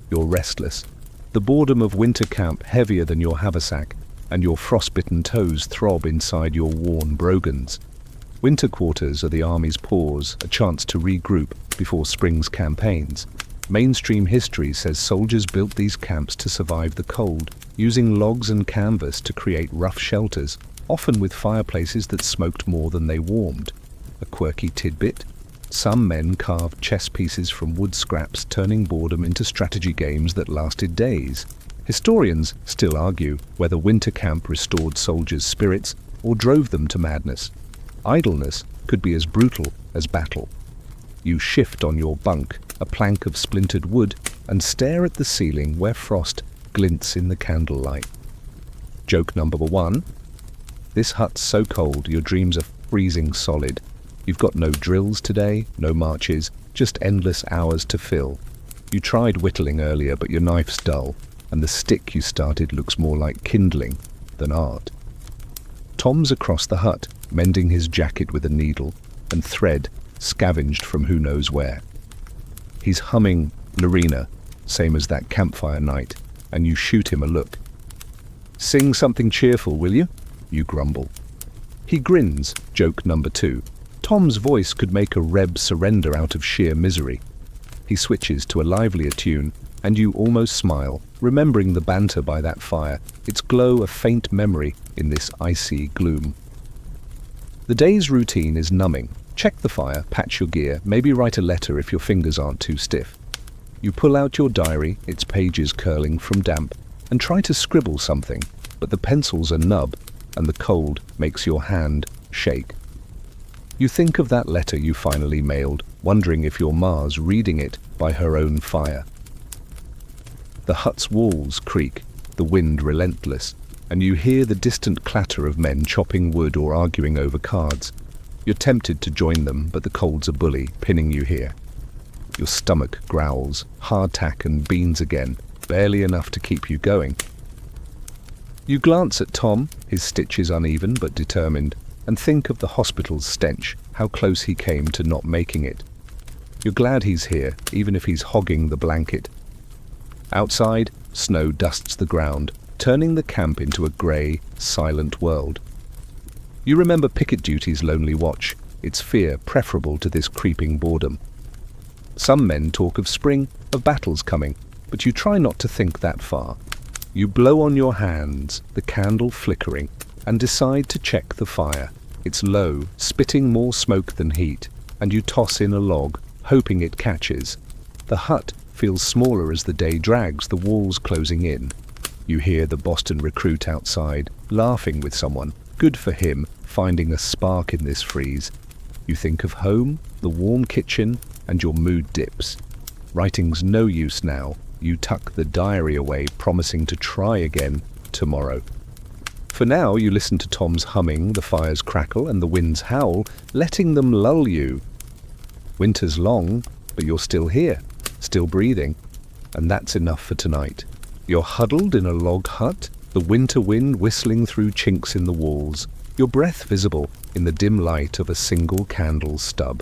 You're restless, the boredom of winter camp heavier than your haversack, and your frostbitten toes throb inside your worn brogans. Winter quarters are the Army's pause, a chance to regroup before spring's campaigns. Mainstream history says soldiers built these camps to survive the cold, using logs and canvas to create rough shelters, often with fireplaces that smoked more than they warmed. A quirky tidbit: some men carved chess pieces from wood scraps, turning boredom into strategy games that lasted days. Historians still argue whether winter camp restored soldiers' spirits or drove them to madness. Idleness could be as brutal as battle. You shift on your bunk, a plank of splintered wood, and stare at the ceiling where frost glints in the candlelight. Joke number 1. This hut's so cold your dreams are freezing solid. You've got no drills today, no marches, just endless hours to fill. You tried whittling earlier, but your knife's dull, and the stick you started looks more like kindling than art. Tom's across the hut, mending his jacket with a needle, and thread scavenged from who knows where. He's humming Narina, same as that campfire night, and you shoot him a look. "Sing something cheerful, will you?" you grumble. He grins, joke number 2. Tom's voice could make a Reb surrender out of sheer misery. He switches to a livelier tune, and you almost smile, remembering the banter by that fire, its glow a faint memory in this icy gloom. The day's routine is numbing. Check the fire, patch your gear, maybe write a letter if your fingers aren't too stiff. You pull out your diary, its pages curling from damp, and try to scribble something, but the pencils are nub, and the cold makes your hand shake. You think of that letter you finally mailed, wondering if your Ma's reading it by her own fire. The hut's walls creak, the wind relentless, and you hear the distant clatter of men chopping wood or arguing over cards. You're tempted to join them, but the cold's a bully, pinning you here. Your stomach growls, hardtack and beans again, barely enough to keep you going. You glance at Tom, his stitches uneven but determined, and think of the hospital's stench, how close he came to not making it. You're glad he's here, even if he's hogging the blanket. Outside, snow dusts the ground, turning the camp into a grey, silent world. You remember picket duty's lonely watch, its fear preferable to this creeping boredom. Some men talk of spring, of battles coming, but you try not to think that far. You blow on your hands, the candle flickering, and decide to check the fire. It's low, spitting more smoke than heat, and you toss in a log, hoping it catches. The hut feels smaller as the day drags, the walls closing in. You hear the Boston recruit outside, laughing with someone. Good for him, finding a spark in this freeze. You think of home, the warm kitchen, and your mood dips. Writing's no use now. You tuck the diary away, promising to try again tomorrow. For now, you listen to Tom's humming, the fire's crackle, and the wind's howl, letting them lull you. Winter's long, but you're still here, still breathing, and that's enough for tonight. You're huddled in a log hut, the winter wind whistling through chinks in the walls, your breath visible in the dim light of a single candle stub.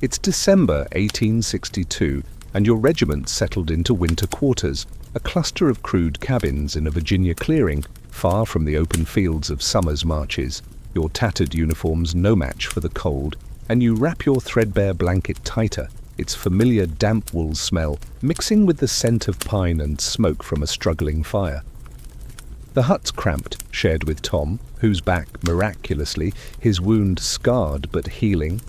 It's December 1862, and your regiment settled into winter quarters, a cluster of crude cabins in a Virginia clearing, far from the open fields of summer's marches. Your tattered uniforms no match for the cold, and you wrap your threadbare blanket tighter, its familiar damp wool smell mixing with the scent of pine and smoke from a struggling fire. The hut's cramped, shared with Tom, whose back, miraculously, his wound scarred but healing,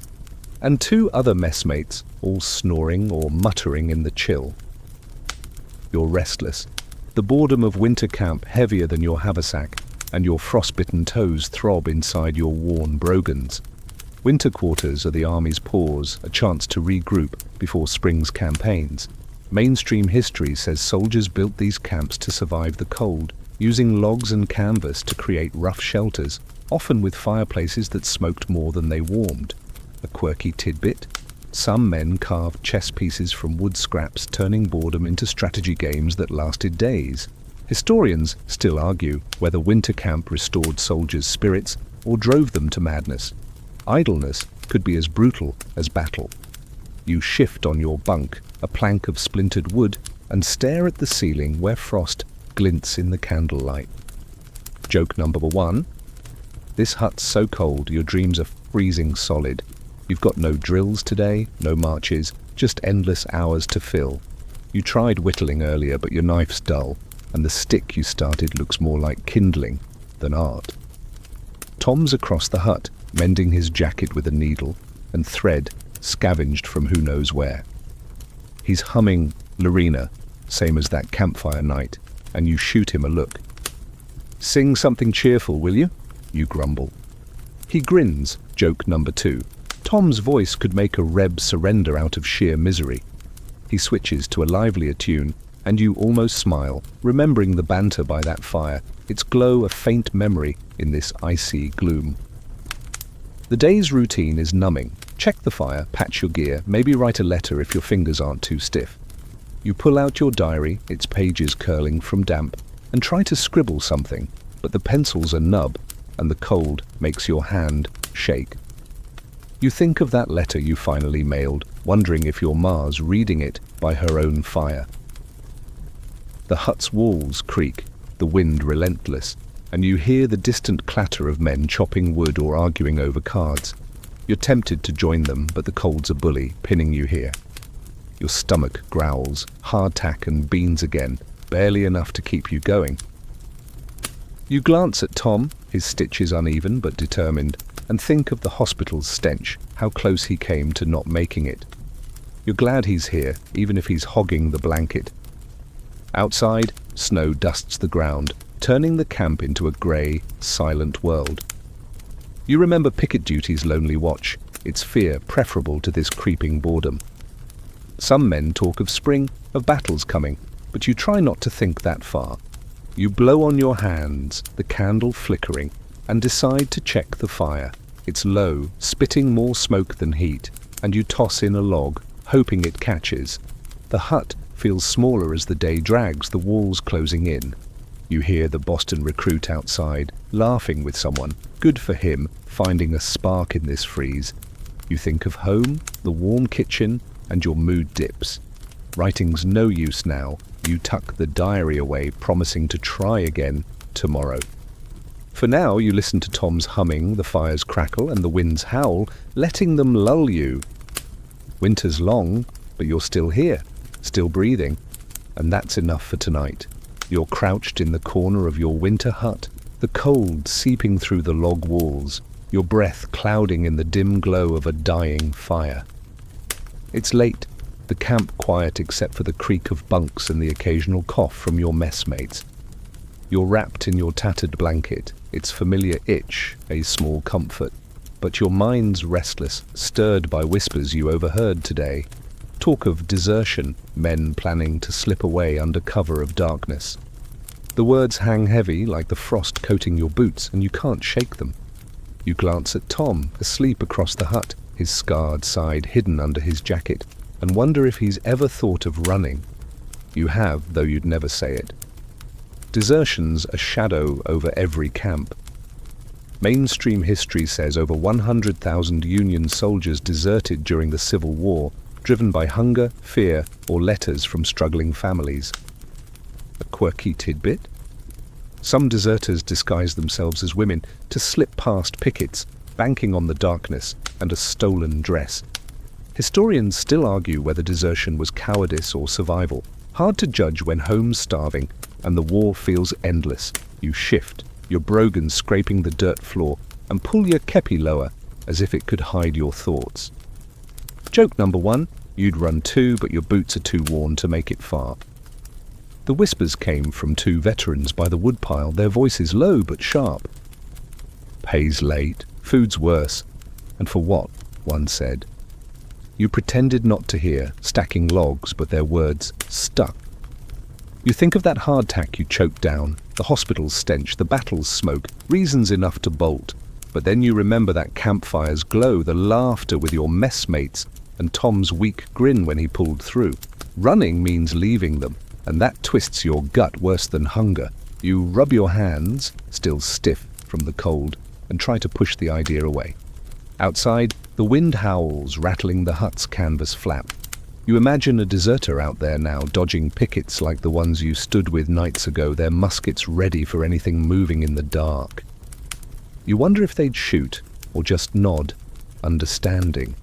and two other messmates, all snoring or muttering in the chill. You're restless, the boredom of winter camp heavier than your haversack, and your frostbitten toes throb inside your worn brogans. Winter quarters are the Army's pause, a chance to regroup before spring's campaigns. Mainstream history says soldiers built these camps to survive the cold, using logs and canvas to create rough shelters, often with fireplaces that smoked more than they warmed. A quirky tidbit: some men carved chess pieces from wood scraps, turning boredom into strategy games that lasted days. Historians still argue whether winter camp restored soldiers' spirits or drove them to madness. Idleness could be as brutal as battle. You shift on your bunk, a plank of splintered wood, and stare at the ceiling where frost glints in the candlelight. Joke number 1. This hut's so cold your dreams are freezing solid. You've got no drills today, no marches, just endless hours to fill. You tried whittling earlier, but your knife's dull, and the stick you started looks more like kindling than art. Tom's across the hut, mending his jacket with a needle and thread scavenged from who knows where. He's humming Lorena, same as that campfire night, and you shoot him a look. "Sing something cheerful, will you?" you grumble. He grins, joke number 2. Tom's voice could make a Reb surrender out of sheer misery. He switches to a livelier tune, and you almost smile, remembering the banter by that fire, its glow a faint memory in this icy gloom. The day's routine is numbing. Check the fire, patch your gear, maybe write a letter if your fingers aren't too stiff. You pull out your diary, its pages curling from damp, and try to scribble something, but the pencils are nub, and the cold makes your hand shake. You think of that letter you finally mailed, wondering if your Ma's reading it by her own fire. The hut's walls creak, the wind relentless, and you hear the distant clatter of men chopping wood or arguing over cards. You're tempted to join them, but the cold's a bully, pinning you here. Your stomach growls, hardtack and beans again, barely enough to keep you going. You glance at Tom, his stitches uneven but determined, and think of the hospital's stench, how close he came to not making it. You're glad he's here, even if he's hogging the blanket. Outside, snow dusts the ground, turning the camp into a grey, silent world. You remember picket duty's lonely watch, its fear preferable to this creeping boredom. Some men talk of spring, of battles coming, but you try not to think that far. You blow on your hands, the candle flickering, and decide to check the fire. It's low, spitting more smoke than heat, and you toss in a log, hoping it catches. The hut feels smaller as the day drags, the walls closing in. You hear the Boston recruit outside, laughing with someone. Good for him, finding a spark in this freeze. You think of home, the warm kitchen, and your mood dips. Writing's no use now. You tuck the diary away, promising to try again tomorrow. For now, you listen to Tom's humming, the fire's crackle, and the wind's howl, letting them lull you. Winter's long, but you're still here, still breathing, and that's enough for tonight. You're crouched in the corner of your winter hut, the cold seeping through the log walls, your breath clouding in the dim glow of a dying fire. It's late, the camp quiet except for the creak of bunks and the occasional cough from your messmates. You're wrapped in your tattered blanket, its familiar itch a small comfort, but your mind's restless, stirred by whispers you overheard today. Talk of desertion, men planning to slip away under cover of darkness. The words hang heavy like the frost coating your boots, and you can't shake them. You glance at Tom, asleep across the hut, his scarred side hidden under his jacket, and wonder if he's ever thought of running. You have, though you'd never say it. Desertion's a shadow over every camp. Mainstream history says over 100,000 Union soldiers deserted during the Civil War, driven by hunger, fear, or letters from struggling families. A quirky tidbit? Some deserters disguise themselves as women to slip past pickets, banking on the darkness and a stolen dress. Historians still argue whether desertion was cowardice or survival. Hard to judge when home's starving and the war feels endless. You shift, your brogan scraping the dirt floor, and pull your kepi lower as if it could hide your thoughts. Joke number 1, you'd run too, but your boots are too worn to make it far. The whispers came from 2 veterans by the woodpile, their voices low but sharp. Pay's late, food's worse, and for what? One said. You pretended not to hear, stacking logs, but their words stuck. You think of that hardtack you choked down, the hospital's stench, the battle's smoke, reasons enough to bolt. But then you remember that campfire's glow, the laughter with your messmates, and Tom's weak grin when he pulled through. Running means leaving them, and that twists your gut worse than hunger. You rub your hands, still stiff from the cold, and try to push the idea away. Outside, the wind howls, rattling the hut's canvas flap. You imagine a deserter out there now, dodging pickets like the ones you stood with nights ago, their muskets ready for anything moving in the dark. You wonder if they'd shoot, or just nod, understanding.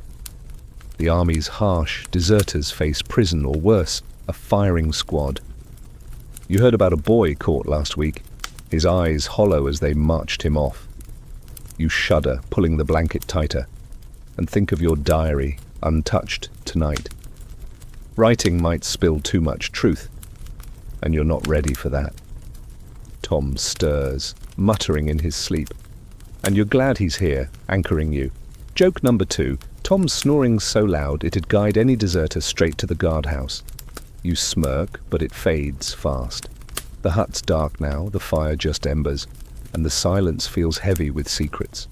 The army's harsh, deserters face prison, or worse, a firing squad. You heard about a boy caught last week, his eyes hollow as they marched him off. You shudder, pulling the blanket tighter, and think of your diary, untouched tonight. Writing might spill too much truth, and you're not ready for that. Tom stirs, muttering in his sleep, and you're glad he's here, anchoring you. Joke number 2, Tom's snoring so loud it'd guide any deserter straight to the guardhouse. You smirk, but it fades fast. The hut's dark now, the fire just embers, and the silence feels heavy with secrets.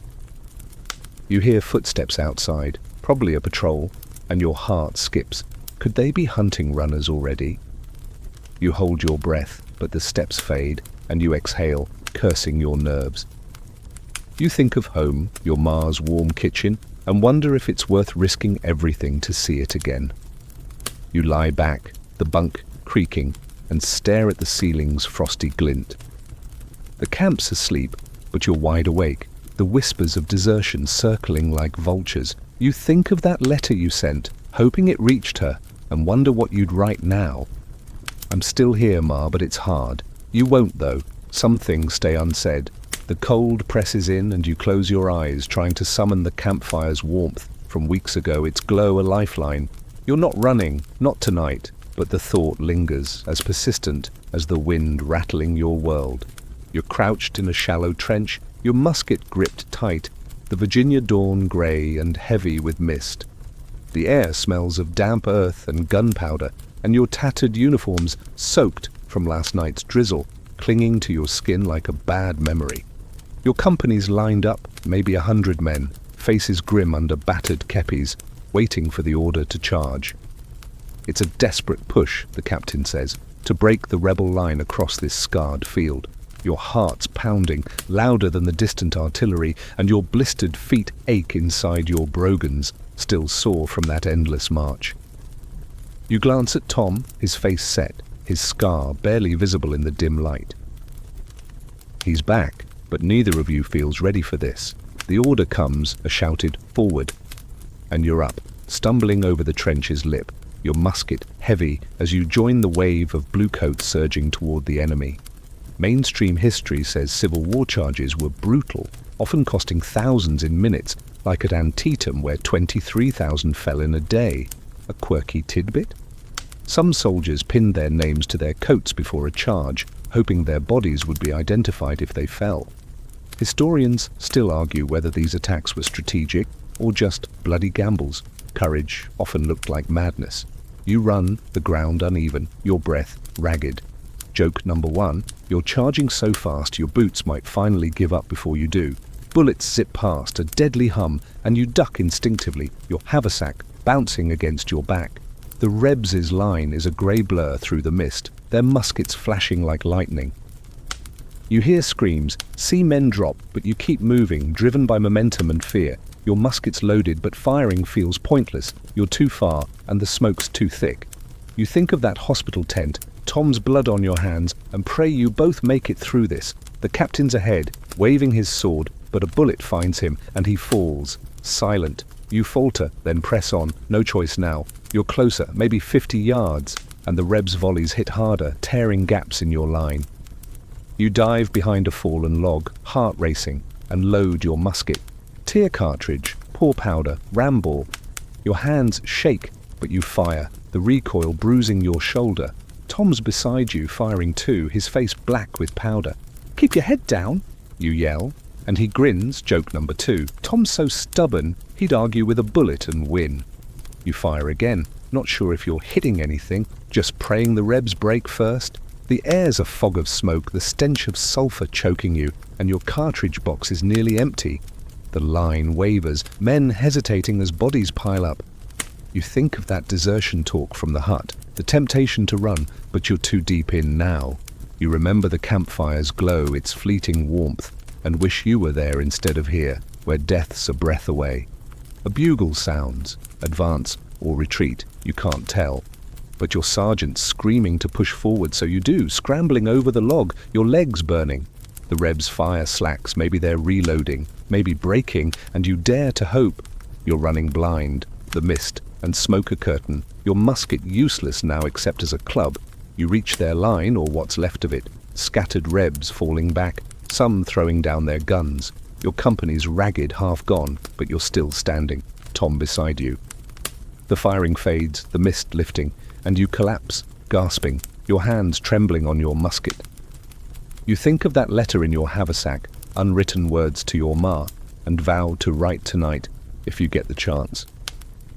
You hear footsteps outside, probably a patrol, and your heart skips. Could they be hunting runners already? You hold your breath, but the steps fade, and you exhale, cursing your nerves. You think of home, your ma's warm kitchen, and wonder if it's worth risking everything to see it again. You lie back, the bunk creaking, and stare at the ceiling's frosty glint. The camp's asleep, but you're wide awake, the whispers of desertion circling like vultures. You think of that letter you sent, hoping it reached her, and wonder what you'd write now. I'm still here, Ma, but it's hard. You won't, though. Some things stay unsaid. The cold presses in and you close your eyes, trying to summon the campfire's warmth from weeks ago, its glow a lifeline. You're not running, not tonight, but the thought lingers, as persistent as the wind rattling your world. You're crouched in a shallow trench, your musket gripped tight, the Virginia dawn grey and heavy with mist. The air smells of damp earth and gunpowder, and your tattered uniforms soaked from last night's drizzle, clinging to your skin like a bad memory. Your company's lined up, maybe 100 men, faces grim under battered kepis, waiting for the order to charge. It's a desperate push, the captain says, to break the rebel line across this scarred field. Your heart's pounding, louder than the distant artillery, and your blistered feet ache inside your brogans, still sore from that endless march. You glance at Tom, his face set, his scar barely visible in the dim light. He's back, but neither of you feels ready for this. The order comes, a shouted "forward," and you're up, stumbling over the trench's lip, your musket heavy as you join the wave of bluecoats surging toward the enemy. Mainstream history says Civil War charges were brutal, often costing thousands in minutes, like at Antietam where 23,000 fell in a day. A quirky tidbit? Some soldiers pinned their names to their coats before a charge, hoping their bodies would be identified if they fell. Historians still argue whether these attacks were strategic or just bloody gambles. Courage often looked like madness. You run, the ground uneven, your breath ragged. Joke number 1, you're charging so fast your boots might finally give up before you do. Bullets zip past, a deadly hum, and you duck instinctively, your haversack bouncing against your back. The Rebs' line is a grey blur through the mist, their muskets flashing like lightning. You hear screams, see men drop, but you keep moving, driven by momentum and fear. Your musket's loaded, but firing feels pointless. You're too far, and the smoke's too thick. You think of that hospital tent, Tom's blood on your hands, and pray you both make it through this. The captain's ahead, waving his sword, but a bullet finds him, and he falls, silent. You falter, then press on, no choice now. You're closer, maybe 50 yards, and the Rebs' volleys hit harder, tearing gaps in your line. You dive behind a fallen log, heart racing, and load your musket. Tear cartridge, pour powder, ram ball. Your hands shake, but you fire, the recoil bruising your shoulder. Tom's beside you, firing too, his face black with powder. "Keep your head down," you yell, and he grins, joke number 2. Tom's so stubborn, he'd argue with a bullet and win. You fire again, not sure if you're hitting anything, just praying the Rebs break first. The air's a fog of smoke, the stench of sulfur choking you, and your cartridge box is nearly empty. The line wavers, men hesitating as bodies pile up. You think of that desertion talk from the hut, the temptation to run, but you're too deep in now. You remember the campfire's glow, its fleeting warmth, and wish you were there instead of here, where death's a breath away. A bugle sounds, advance or retreat, you can't tell. But your sergeant's screaming to push forward, so you do, scrambling over the log, your legs burning. The Rebs' fire slacks, maybe they're reloading, maybe breaking, and you dare to hope. You're running blind, the mist and smoke curtain, your musket useless now except as a club. You reach their line, or what's left of it, scattered Rebs falling back, some throwing down their guns. Your company's ragged, half gone, but you're still standing, Tom beside you. The firing fades, the mist lifting, and you collapse, gasping, your hands trembling on your musket. You think of that letter in your haversack, unwritten words to your ma, and vow to write tonight, if you get the chance.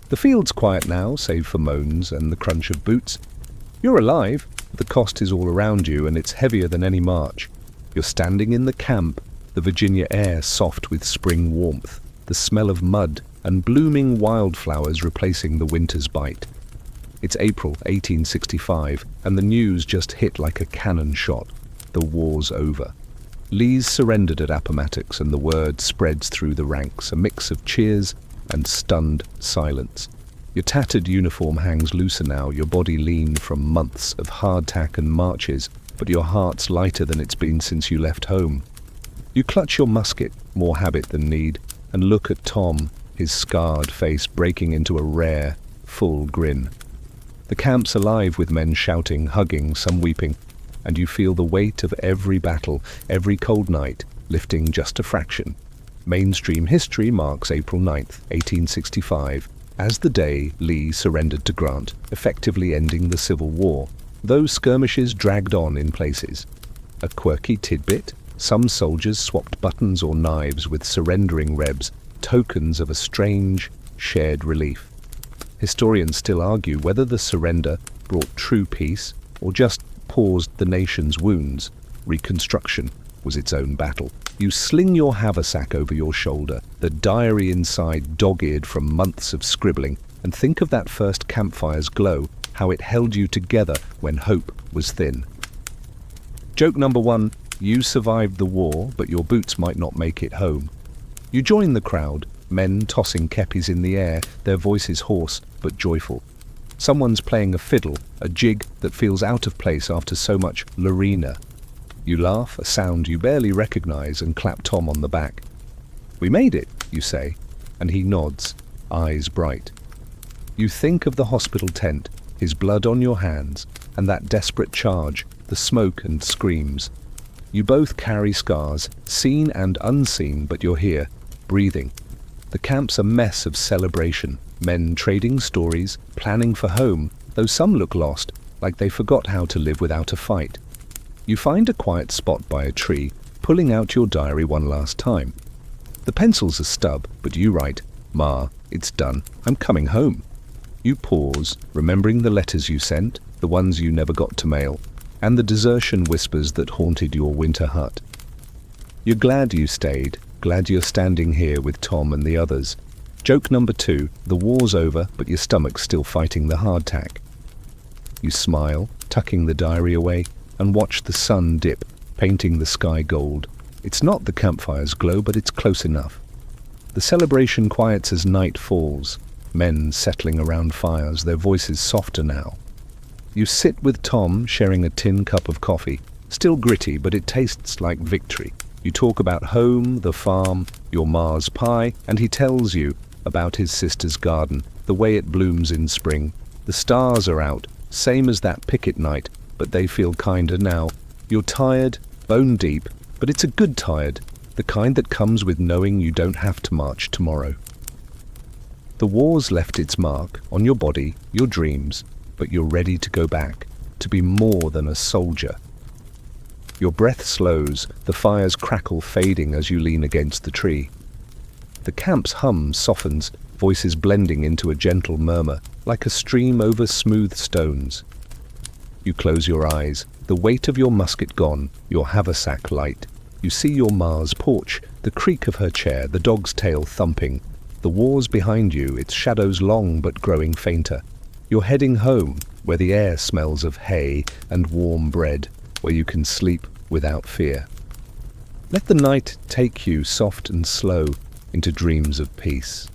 The field's quiet now, save for moans and the crunch of boots. You're alive, but the cost is all around you, and it's heavier than any march. You're standing in the camp, the Virginia air soft with spring warmth, the smell of mud and blooming wildflowers replacing the winter's bite. It's April 1865, and the news just hit like a cannon shot. The war's over. Lee's surrendered at Appomattox, and the word spreads through the ranks, a mix of cheers and stunned silence. Your tattered uniform hangs looser now, your body lean from months of hardtack and marches, but your heart's lighter than it's been since you left home. You clutch your musket, more habit than need, and look at Tom, his scarred face breaking into a rare, full grin. The camp's alive with men shouting, hugging, some weeping, and you feel the weight of every battle, every cold night, lifting just a fraction. Mainstream history marks April 9th, 1865, as the day Lee surrendered to Grant, effectively ending the Civil War, though skirmishes dragged on in places. A quirky tidbit, some soldiers swapped buttons or knives with surrendering Rebs, tokens of a strange, shared relief. Historians still argue whether the surrender brought true peace or just paused the nation's wounds. Reconstruction was its own battle. You sling your haversack over your shoulder, the diary inside dog-eared from months of scribbling, and think of that first campfire's glow, how it held you together when hope was thin. Joke number 1, you survived the war, but your boots might not make it home. You join the crowd, men tossing kepis in the air, their voices hoarse but joyful. Someone's playing a fiddle, a jig that feels out of place after so much Lorena. You laugh, a sound you barely recognize, and clap Tom on the back. "We made it," you say, and he nods, eyes bright. You think of the hospital tent, his blood on your hands, and that desperate charge, the smoke and screams. You both carry scars, seen and unseen, but you're here, breathing. The camp's a mess of celebration, men trading stories, planning for home, though some look lost, like they forgot how to live without a fight. You find a quiet spot by a tree, pulling out your diary one last time. The pencil's a stub, but you write, "Ma, it's done, I'm coming home." You pause, remembering the letters you sent, the ones you never got to mail. and the desertion whispers that haunted your winter hut. You're glad you stayed, glad you're standing here with Tom and the others. Joke number 2, the war's over, but your stomach's still fighting the hardtack. You smile, tucking the diary away, and watch the sun dip, painting the sky gold. It's not the campfire's glow, but it's close enough. The celebration quiets as night falls, men settling around fires, their voices softer now. You sit with Tom, sharing a tin cup of coffee, still gritty, but it tastes like victory. You talk about home, the farm, your Mars pie, and he tells you about his sister's garden, the way it blooms in spring. The stars are out, same as that picket night, but they feel kinder now. You're tired, bone deep, but it's a good tired, the kind that comes with knowing you don't have to march tomorrow. The war's left its mark on your body, your dreams, but you're ready to go back, to be more than a soldier. Your breath slows, the fire's crackle fading as you lean against the tree. The camp's hum softens, voices blending into a gentle murmur, like a stream over smooth stones. You close your eyes, the weight of your musket gone, your haversack light. You see your Ma's porch, the creak of her chair, the dog's tail thumping. The war's behind you, its shadows long but growing fainter. You're heading home, where the air smells of hay and warm bread, where you can sleep without fear. Let the night take you soft and slow into dreams of peace.